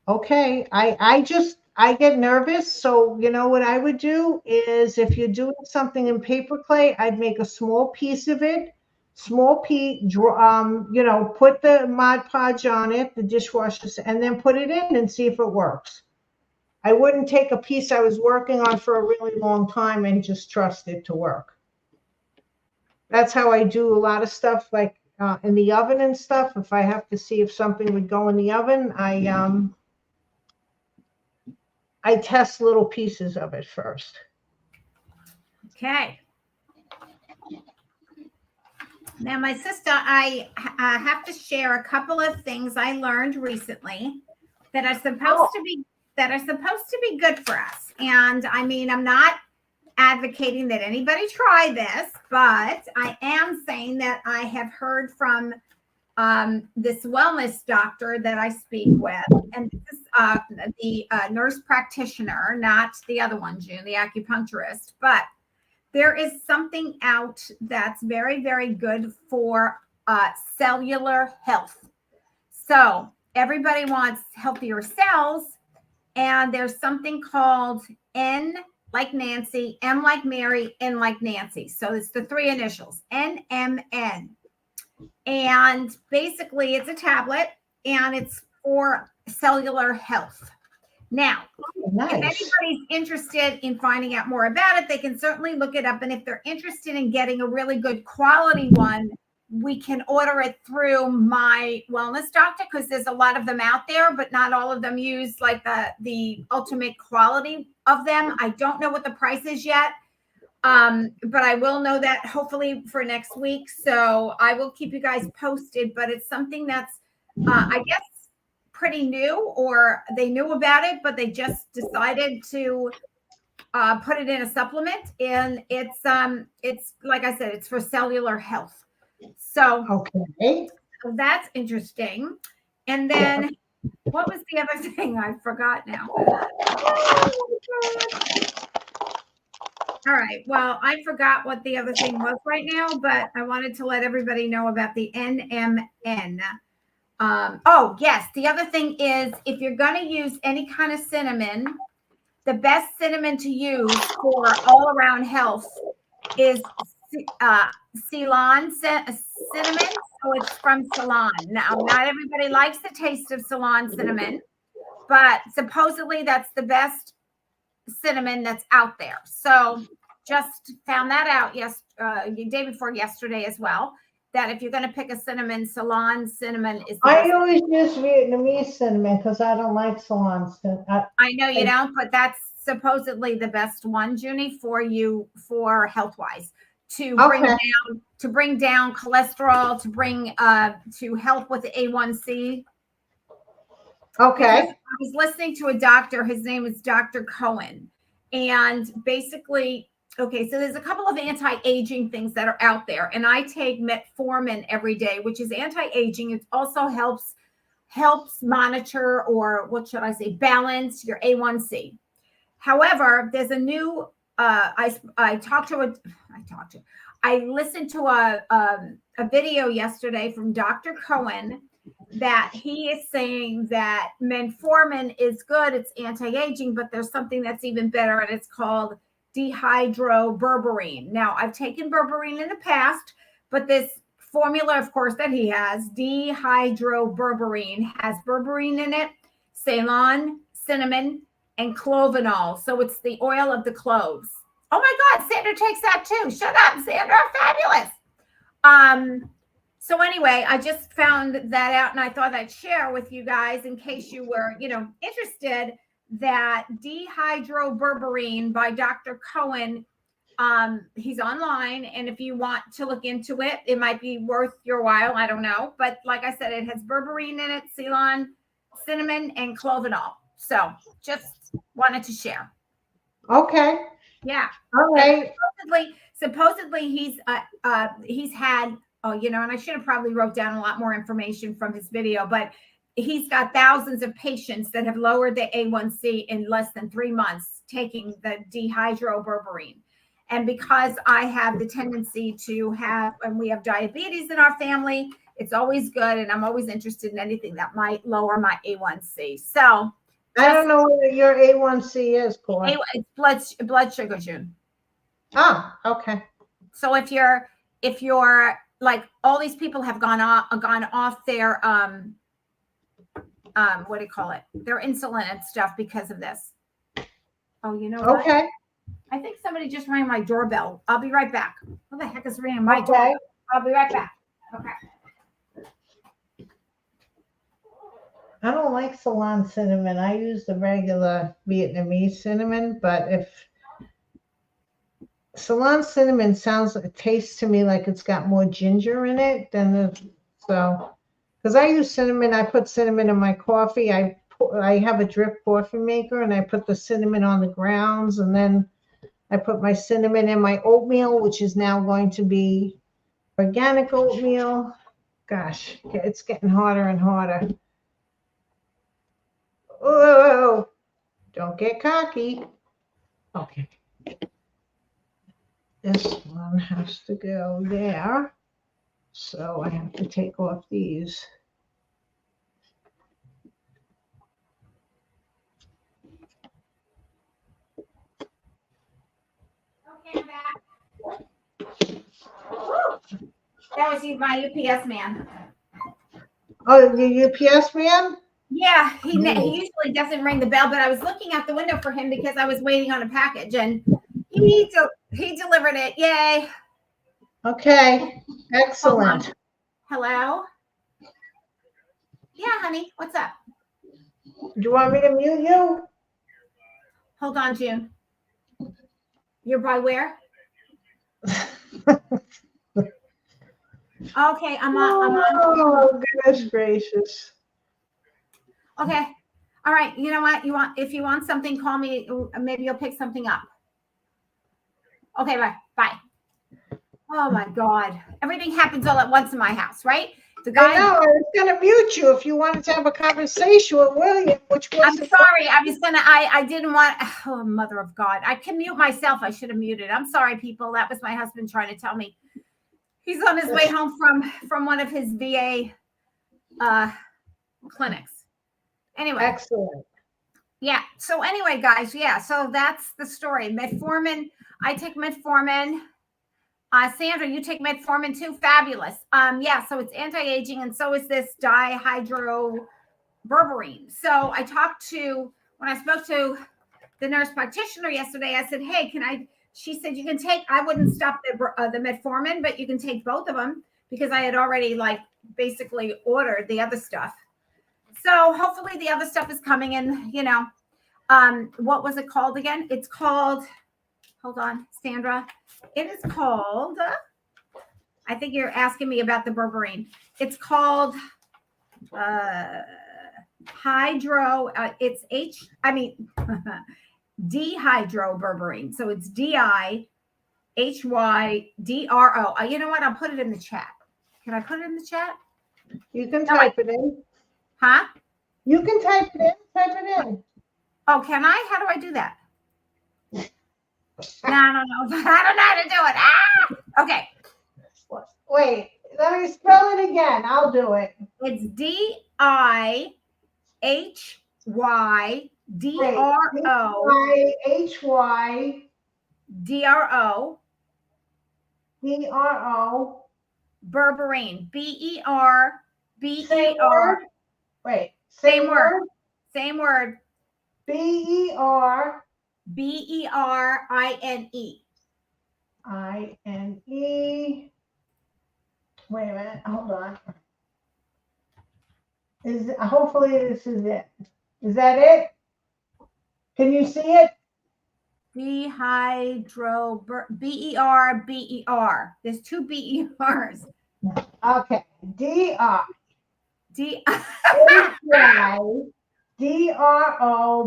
Okay. I get nervous. So, what I would do is, if you're doing something in paper clay, I'd make a small piece of it, put the Mod Podge on it, the dishwasher, and then put it in and see if it works. I wouldn't take a piece I was working on for a really long time and just trust it to work. That's how I do a lot of stuff, like in the oven and stuff. If I have to see if something would go in the oven, I test little pieces of it first. Okay. Now, my sister, I have to share a couple of things I learned recently that are supposed to be good for us. And I mean, I'm not advocating that anybody try this, but I am saying that I have heard from this wellness doctor that I speak with, and this is the nurse practitioner, not the other one, June, the acupuncturist, but there is something out that's very, very good for cellular health. So everybody wants healthier cells, and there's something called N like Nancy, M like Mary, N like Nancy. So it's the three initials, NMN. And basically it's a tablet, and it's for cellular health. Now, If anybody's interested in finding out more about it, they can certainly look it up. And if they're interested in getting a really good quality one, we can order it through my wellness doctor, because there's a lot of them out there, but not all of them use like the ultimate quality of them. I don't know what the price is yet. But I will know that hopefully for next week. So I will keep you guys posted, but it's something that's, I guess, pretty new, or they knew about it, but they just decided to put it in a supplement. And it's like I said, it's for cellular health. So okay, so that's interesting. And then what was the other thing? I forgot now. All right. Well, I forgot what the other thing was right now, but I wanted to let everybody know about the NMN. Oh, yes. The other thing is if you're going to use any kind of cinnamon, the best cinnamon to use for all around health is Ceylon cinnamon. So it's from Ceylon. Now, not everybody likes the taste of Ceylon cinnamon, but supposedly that's the best cinnamon that's out there. So just found that out day before yesterday as well, that if you're going to pick a cinnamon, Ceylon cinnamon is the I best. always use Vietnamese cinnamon because I don't like Ceylon cinnamon. I know you don't, but that's supposedly the best one, Junie, for you for health wise to bring down cholesterol, to bring to help with the A1C. Okay. Because I was listening to a doctor. His name is Dr. Cohen. And basically, okay, so there's a couple of anti-aging things that are out there. And I take metformin every day, which is anti-aging. It also helps monitor, or what should I say, balance your A1C. However, there's a new I listened to a video yesterday from Dr. Cohen that he is saying that metformin is good, it's anti-aging, but there's something that's even better, and it's called dehydroberberine. Now, I've taken berberine in the past, but this formula, of course, that he has, dehydroberberine, has berberine in it, Ceylon, cinnamon, and clovenol. So it's the oil of the cloves. Oh my God, Sandra takes that too. Shut up, Sandra. Fabulous. So anyway, I just found that out, and I thought I'd share with you guys in case you were, interested, that dehydroberberine by Dr. Cohen. He's online, and if you want to look into it, it might be worth your while. I don't know. But like I said, it has berberine in it, Ceylon, cinnamon, and clovenol. So just wanted to share. Okay. Yeah. All right. Supposedly he's had, and I should have probably wrote down a lot more information from his video, but he's got thousands of patients that have lowered their A1C in less than 3 months taking the dehydroberberine. And because I have the tendency to have, and we have diabetes in our family, it's always good. And I'm always interested in anything that might lower my A1C. So I don't know what your A1C is, Cor. It's blood sugar, June. Oh, okay. So if you're like, all these people have gone off their what do you call it? Their insulin and stuff because of this. Oh, you know what? Okay. I think somebody just rang my doorbell. I'll be right back. What the heck is ringing my doorbell? I'll be right back. Okay. I don't like Ceylon cinnamon. I use the regular Vietnamese cinnamon, but if Ceylon cinnamon tastes to me like it's got more ginger in it than because I use cinnamon. I put cinnamon in my coffee. I have a drip coffee maker, and I put the cinnamon on the grounds, and then I put my cinnamon in my oatmeal, which is now going to be organic oatmeal. Gosh, it's getting harder and harder. Oh, don't get cocky. Okay. This one has to go there. So I have to take off these. Okay, I'm back. That was my UPS man. Oh, the UPS man? Yeah, he usually doesn't ring the bell, but I was looking out the window for him because I was waiting on a package, and he delivered it. Yay. Okay, excellent. Hello? Yeah, honey, what's up? Do you want me to mute you? Hold on, June. You're by where? Okay, I'm on. Oh, goodness gracious. Okay. All right. You know what? If you want something, call me. Maybe you'll pick something up. Okay, bye. Oh my God. Everything happens all at once in my house, right? The I guy. know, I was gonna mute you if you wanted to have a conversation with William, which I'm wasn't. sorry. I didn't want, oh, mother of God. I can mute myself. I should have muted. I'm sorry, people. That was my husband trying to tell me he's on his way home from one of his VA clinics. Anyway. Excellent. Yeah. So anyway, guys, yeah. So that's the story. Metformin. I take metformin. Sandra, you take metformin too? Fabulous. Yeah, so it's anti-aging, and so is this dihydroberberine. So when I spoke to the nurse practitioner yesterday, I said, hey, she said, you can take, I wouldn't stop the metformin, but you can take both of them, because I had already basically ordered the other stuff. So hopefully the other stuff is coming in, what was it called again? It's called, hold on, Sandra. It is called, I think you're asking me about the berberine. It's called dihydroberberine. So it's DIHYDRO. You know what? I'll put it in the chat. Can I put it in the chat? You can type it in. Huh? You can type it in. Type it in. Oh, can I? How do I do that? No, I don't know. I don't know how to do it. Okay. Wait, let me spell it again. I'll do it. It's DIHYDRO. DIHYDRO. Berberine. Same BERBER. word. Wait. Same word. Same word. BERBERINE. Wait a minute. Hold on. Hopefully this is it. Is that it? Can you see it? BER. There's two BERs. Okay. DRO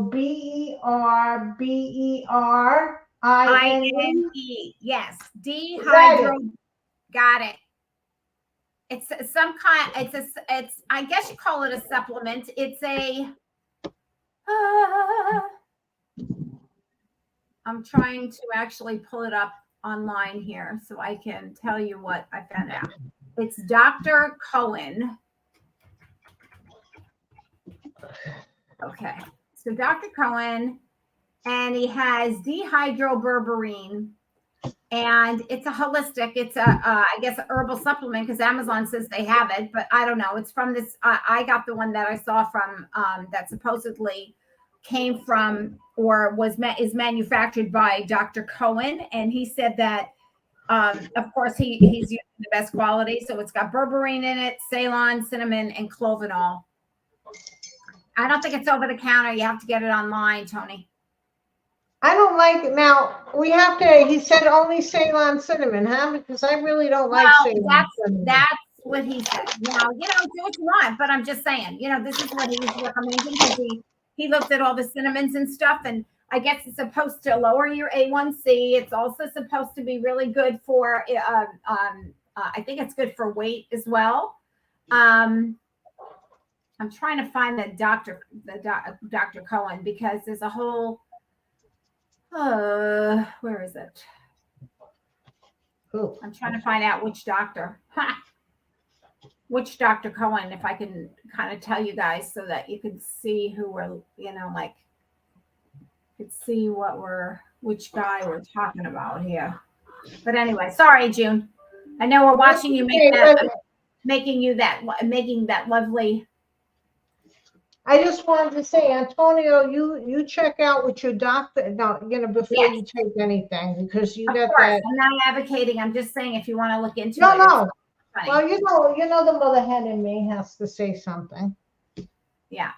BERBERINE. Yes. Dehydro. Got it. It's some kind. It's. I guess you call it a supplement. It's a. I'm trying to actually pull it up online here so I can tell you what I found out. It's Dr. Cohen. Okay, so Dr. Cohen, and he has dihydroberberine, and it's a holistic. It's I guess, a herbal supplement, because Amazon says they have it, but I don't know. It's from this. I got the one that I saw from that supposedly came from or is manufactured by Dr. Cohen, and he said that. Of course, he's using the best quality, so it's got berberine in it, Ceylon, cinnamon, and clovenol. I don't think it's over the counter. You have to get it online, Tony. I don't like it. Now, he said only Ceylon cinnamon, huh? Because I really don't like Ceylon cinnamon. That's what he said. Now, do what you want, but I'm just saying, this is what he was recommending, because he looked at all the cinnamons and stuff, and I guess it's supposed to lower your A1C. It's also supposed to be really good for, I think it's good for weight as well. I'm trying to find Dr. Cohen, because there's a whole, where is it? Ooh. I'm trying to find out which doctor. Which Dr. Cohen, if I can kind of tell you guys so that you can see who we're, could see which guy we're talking about here. But anyway, sorry, June. I know we're watching you making that lovely. I just wanted to say, Antonio, you check out with your doctor before you take anything, because you got that. I'm not advocating. I'm just saying, if you want to look into it. No. Well, the mother hen in me has to say something. Yeah.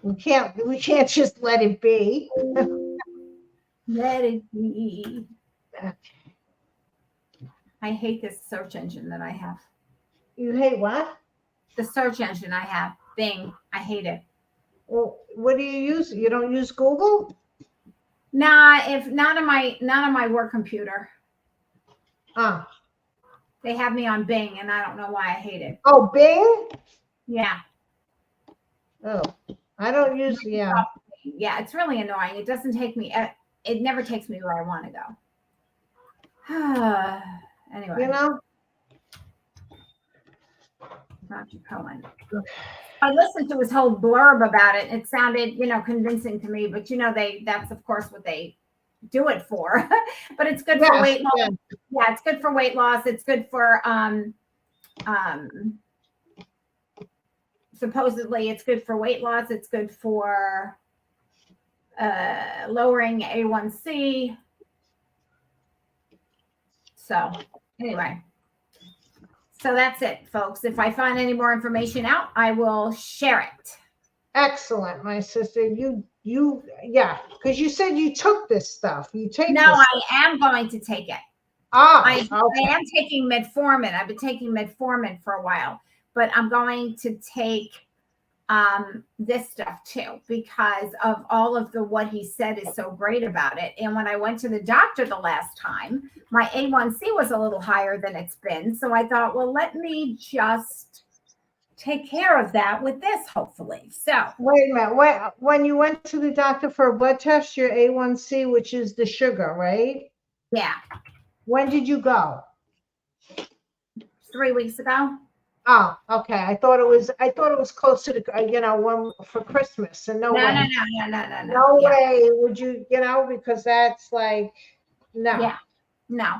We can't just let it be. Let it be. Okay. I hate this search engine that I have. You hate what? The search engine I have. Bing. I hate it. Well, what do you use? You don't use Google? Nah, if not on my work computer. Ah. They have me on Bing, and I don't know why I hate it. Oh, Bing? Yeah. Oh, I don't use, yeah. Yeah, it's really annoying. It doesn't take me, it never takes me where I want to go. Anyway. You know? Roger Cohen. I listened to his whole blurb about it. It sounded, convincing to me, but that's of course what they do it for. But it's good for weight loss. Yeah, it's good for weight loss. It's good for supposedly it's good for weight loss. It's good for lowering A1C. So anyway. So that's it, folks. If I find any more information out, I will share it. Excellent, my sister. Yeah, because you said you took this stuff. You take No, I am going to take it. I am taking metformin. I've been taking metformin for a while, but I'm going to take this stuff too because of all of what he said is so great about it. And when I went to the doctor the last time, my A1C was a little higher than it's been. So I thought, well, let me just take care of that with this, hopefully. So wait a minute. When you went to the doctor for a blood test, your A1C, which is the sugar, right? Yeah. When did you go? 3 weeks ago. Oh, okay. I thought it was close to the, one for Christmas, and no way. No way would you, because that's like, no. Yeah, no.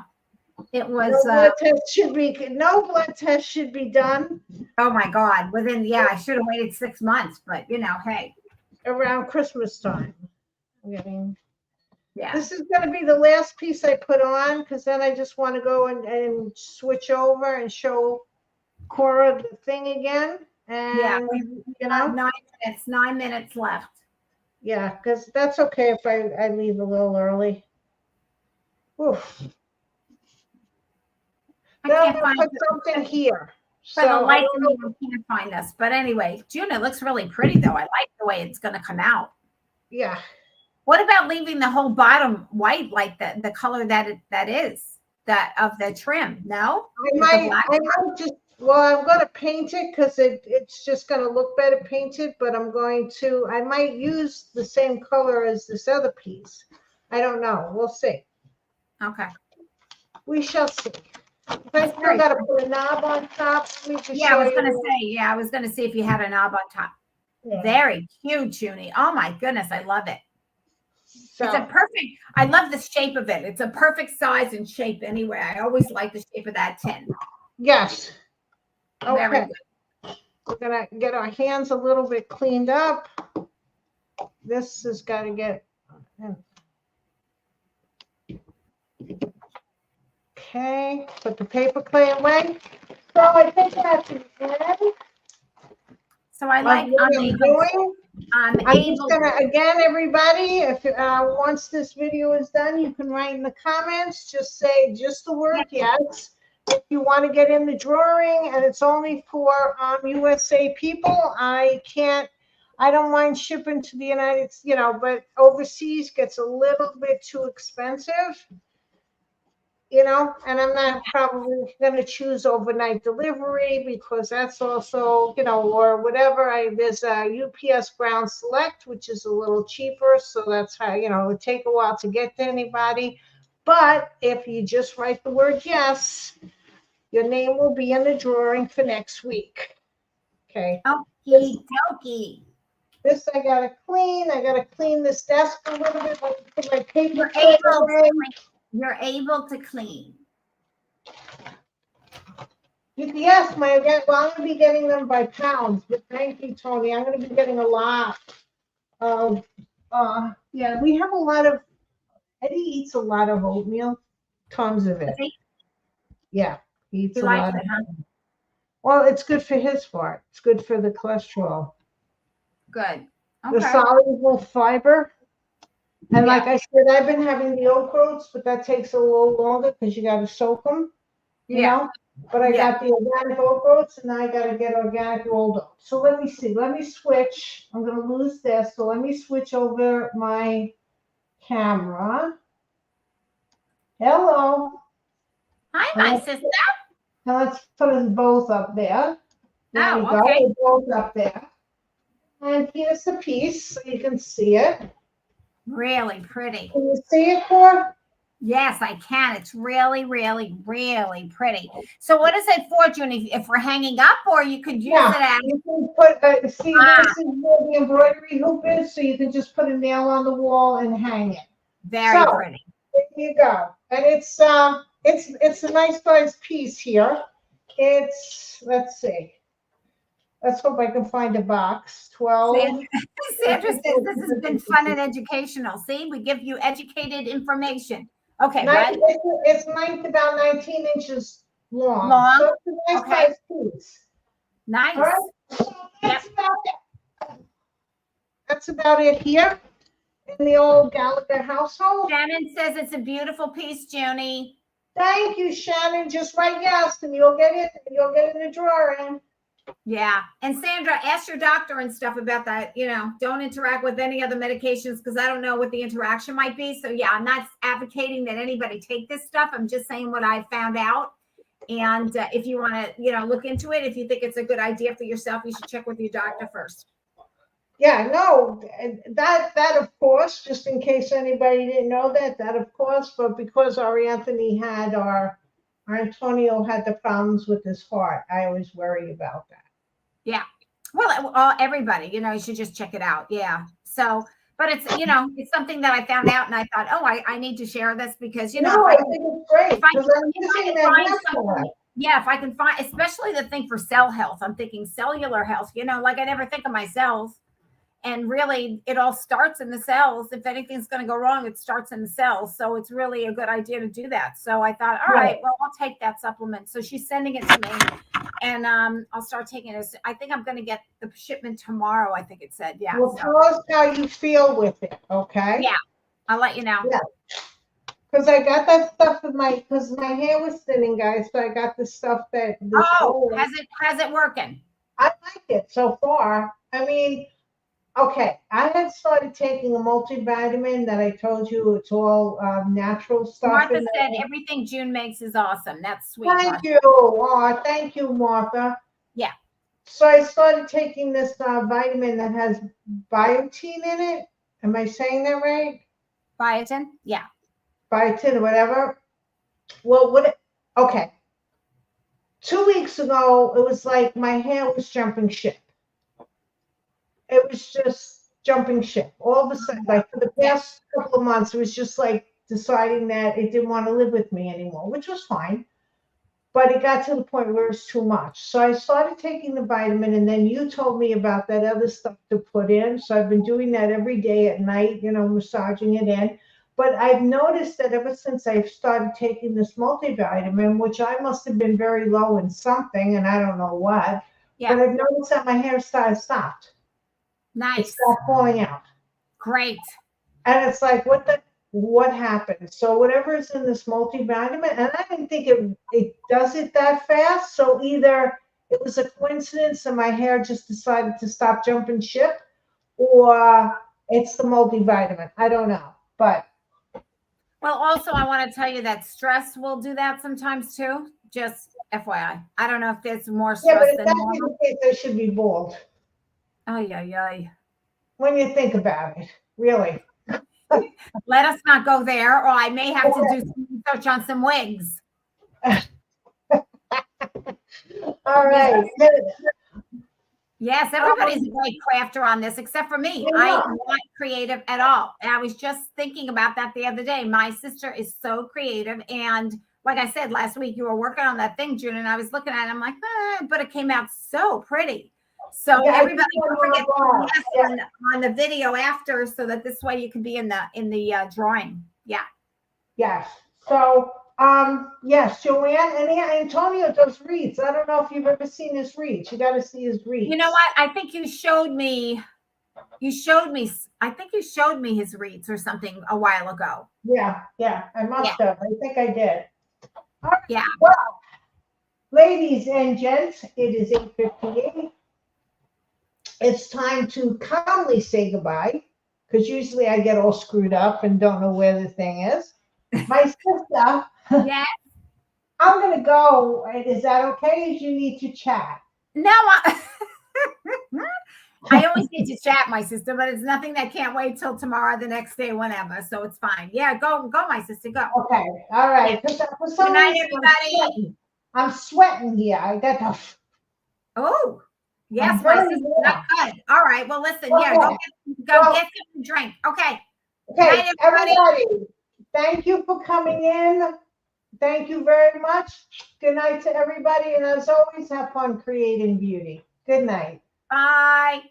It was no blood test should be done. Oh my God! I should have waited 6 months, but hey. Around Christmas time. Yeah. This is going to be the last piece I put on because then I just want to go and switch over and show Cora the thing again. And, 9 minutes left. Yeah, because that's okay if I leave a little early. Oof. I can't find something here. For the life of me, I can't find this. But anyway, June, it looks really pretty though. I like the way it's going to come out. Yeah. What about leaving the whole bottom white like the color that is of the trim? No? I might just, I'm going to paint it because it's just going to look better painted, but I might use the same color as this other piece. I don't know. We'll see. Okay. We shall see. I still got to put a knob on top. I was going to say if you had a knob on top. Yeah. Very cute, Junie. Oh my goodness. I love it. So, I love the shape of it. It's a perfect size and shape anyway. I always like the shape of that tin. Yes. Okay. Very good. We're going to get our hands a little bit cleaned up. This has got to get... Okay, put the paper clay away. So I think that's it. So I like I'm just gonna, again, everybody, if once this video is done, you can write in the comments, just say just the word yes. If you want to get in the drawing and it's only for USA people, I don't mind shipping to the United States, but overseas gets a little bit too expensive. And I'm not probably going to choose overnight delivery because that's also, or whatever. There's a UPS Ground Select, which is a little cheaper. So that's how, it would take a while to get to anybody. But if you just write the word yes, your name will be in the drawing for next week. Okay. Okie dokie. This I got to clean. I got to clean this desk a little bit. Put my paper away. You're able to clean. Yes, I'm going to be getting them by pounds, but thank you, Tony. I'm going to be getting a lot of, we have a lot of, Eddie eats a lot of oatmeal, tons of it. Yeah, he eats a lot of it. Well, it's good for his part. It's good for the cholesterol. Good. Okay. The soluble fiber. And like I said, I've been having the oat oats, but that takes a little longer because you got to soak them, you know. But I got the organic oat oats, and now I got to get organic rolled oats. So let me see. Let me switch. I'm going to lose this. So let me switch over my camera. Hello. Hi, my sister. Now let's put them both up there. There we Oh, go. okay. They're both up there. And here's the piece so you can see it. Really pretty. Can you see it, Cor? Yes, I can. It's really, really, really pretty. So what is it for, Junie? If we're hanging up, or you could use Yeah, it as you can put, see, Ah. this is where the embroidery hoop is, so you can just put a nail on the wall and hang it. very So, pretty. there you go. And it's a nice size piece here. It's, let's see. Let's hope I can find a box. 12. Sandra says this has been fun and educational. See, we give you educated information. Okay, Nine, ready? it's about 19 inches long. Long, So it's a nice okay. size piece. Nice. All right. So that's about it. That's about it here in the old Gallagher household. Shannon says it's a beautiful piece, Junie. Thank you, Shannon. Just write yes, and you'll get it. You'll get in the drawer in. Yeah. And Sandra, ask your doctor and stuff about that. You know, don't interact with any other medications because I don't know what the interaction might be. So, yeah, I'm not advocating that anybody take this stuff. I'm just saying what I found out. And if you want to, you know, look into it, if you think it's a good idea for yourself, you should check with your doctor first. Yeah, no, that of course, just in case anybody didn't know that of course, but because our Antonio had the problems with his heart, I always worry about that. Yeah. Well, everybody, you know, you should just check it out. Yeah. So, but it's, you know, it's something that I found out and I thought, oh, I need to share this because, you know, No, I think it's great if I because I'm using can find that something, yeah, if I can find, especially the thing for cell health, I'm thinking cellular health, you know, like I never think of my cells. And really, it all starts in the cells. If anything's going to go wrong, it starts in the cells. So it's really a good idea to do that. So I thought, all right, well, I'll take that supplement. So she's sending it to me, and I'll start taking it. I think I'm going to get the shipment tomorrow. I think it said, yeah. Well, tell us how you feel with it, okay? Yeah, I'll let you know. Yeah. Because I got that stuff with because my hair was thinning, guys. So I got this stuff that. Has it working? I like it so far. I mean. Okay, I had started taking a multivitamin that I told you it's all natural stuff. Martha said everything June makes is awesome. That's sweet. Thank you. Oh, thank you, Martha. Yeah. So I started taking this vitamin that has biotin in it. Am I saying that right? Biotin? Yeah. Biotin or whatever. Well, okay. 2 weeks ago, it was like my hair was jumping ship. It was just jumping ship. All of a sudden, like for the past couple of months, it was just like deciding that it didn't want to live with me anymore, which was fine. But it got to the point where it was too much. So I started taking the vitamin, and then you told me about that other stuff to put in. So I've been doing that every day at night, you know, massaging it in. But I've noticed that ever since I've started taking this multivitamin, which I must have been very low in something, and I don't know what, but I've noticed that my hair stopped. Nice. It stopped falling out. Great. And it's like, what happened? So whatever is in this multivitamin, and I didn't think it does it that fast. So either it was a coincidence and my hair just decided to stop jumping ship, or it's the multivitamin. I don't know. But well, also I want to tell you that stress will do that sometimes too. Just FYI. I don't know if there's more stress than normal. Yeah, but if that's the case, I should be bald. Ay. When you think about it, really. Let us not go there, or I may have to do some research on some wigs. All right. Yes, everybody's a great crafter on this, except for me. I am not creative at all. And I was just thinking about that the other day. My sister is so creative. And like I said, last week you were working on that thing, June, and I was looking at it. I'm like, but it came out so pretty. So everybody don't forget to yes on the video after, so that this way you can be in the drawing. Yeah. Yes. So yes, Joanne and Antonio does wreaths. I don't know if you've ever seen his wreaths. You got to see his wreaths. You know what? I think you showed me. I think you showed me his wreaths or something a while ago. Yeah. I must have. I think I did. All right. Yeah. Well, ladies and gents, it is 8:58. It's time to calmly say goodbye, because usually I get all screwed up and don't know where the thing is. My sister, yes. I'm gonna go. Is that okay? As you need to chat. No, I always need to chat, my sister, but it's nothing that can't wait till tomorrow, the next day, whenever. So it's fine. Yeah, go, my sister, go. Okay, all right. Yeah. For some Good night, reason, everybody. I'm sweating here. I got the. Oh, yes, I'm my very sister. warm. Not good. All right. Well, listen. Yeah, Okay. Well, get some drink. Okay. Okay, Night, everybody. everybody. Thank you for coming in. Thank you very much. Good night to everybody, and as always, have fun creating beauty. Good night. Bye.